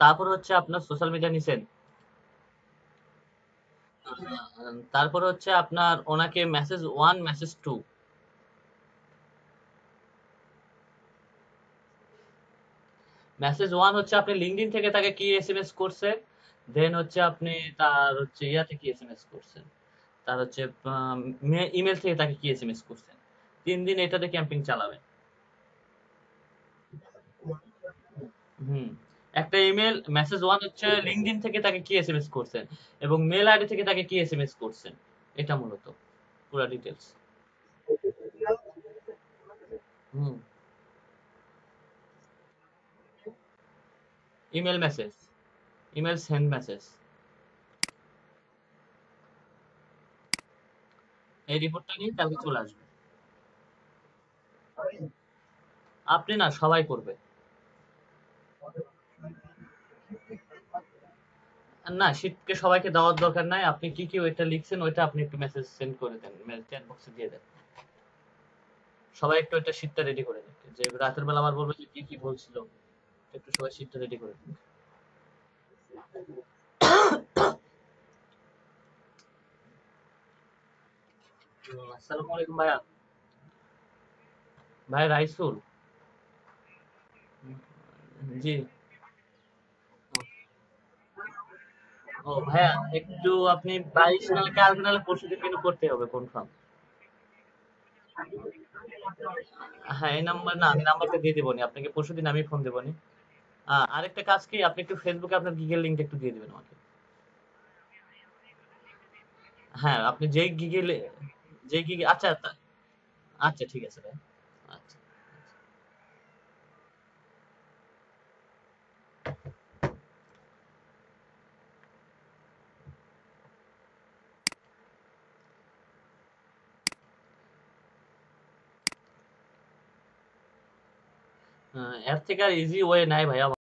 তারপর হচ্ছে আপনার সোশ্যাল মিডিয়া নিছেন, তারপর হচ্ছে আপনার ওনাকে message one message to. Message one হচ্ছে আপনি লিঙ্কডইন থেকে তাকে কি এসএমএস করছেন, দেন হচ্ছে আপনি তার হচ্ছে ইয়াতে কি এসএমএস করছেন, তার হচ্ছে ইমেল থেকে তাকে কি এসএমএস করছেন। 3 দিন এটাতে ক্যাম্পিং চালাবেন। হুম। একটা ইমেল মেসেজ ওয়ান হচ্ছে লিঙ্কডইন থেকে তাকে কি এসএমএস করছেন এবং মেল আইডি থেকে তাকে কি এসএমএস করছেন, এটা মূলত পুরো details. Hmm. Email message, email send message, এই রিপোর্টটা নিয়ে কালকে চলে আসবে। আপনি না, সবাই করবে। না, শীতকে সবাইকে দেওয়ার দরকার নাই। আপনি কি কি ওইটা লিখছেন ওইটা আপনি একটু মেসেজ সেন্ড করে দেন, চ্যাট বক্সে দিয়ে দেন। সবাই একটু ওইটা শীটটা রেডি করে নিন, যে রাতের বেলা আবার বলবে যে কি কি বলছিল, একটু সবাই শীটটা রেডি করে দিন। আসসালামু আলাইকুম ভাইয়া। ভাই রাইসুল। জি। ও ভাইয়া, একটু আপনি 22 নাহলে কালকে নাহলে পরশু দিন কিন্তু করতে হবে কনফার্ম। হ্যাঁ এই নাম্বার না, আমি নাম্বারটা দিয়ে দেবো নি আপনাকে, পরশু দিন আমি ফোন দেবো নি। আরেকটা কাজ কি, আপনি একটু ফেসবুকে আপনার গিগের লিঙ্কটা একটু দিয়ে দিবেন আমাকে। হ্যাঁ আপনি যেই গিগেলে, যেই গিগে, আচ্ছা আচ্ছা ঠিক আছে ভাই। আচ্ছা। এর থেকে আর ইজি ওয়ে নাই ভাইয়া।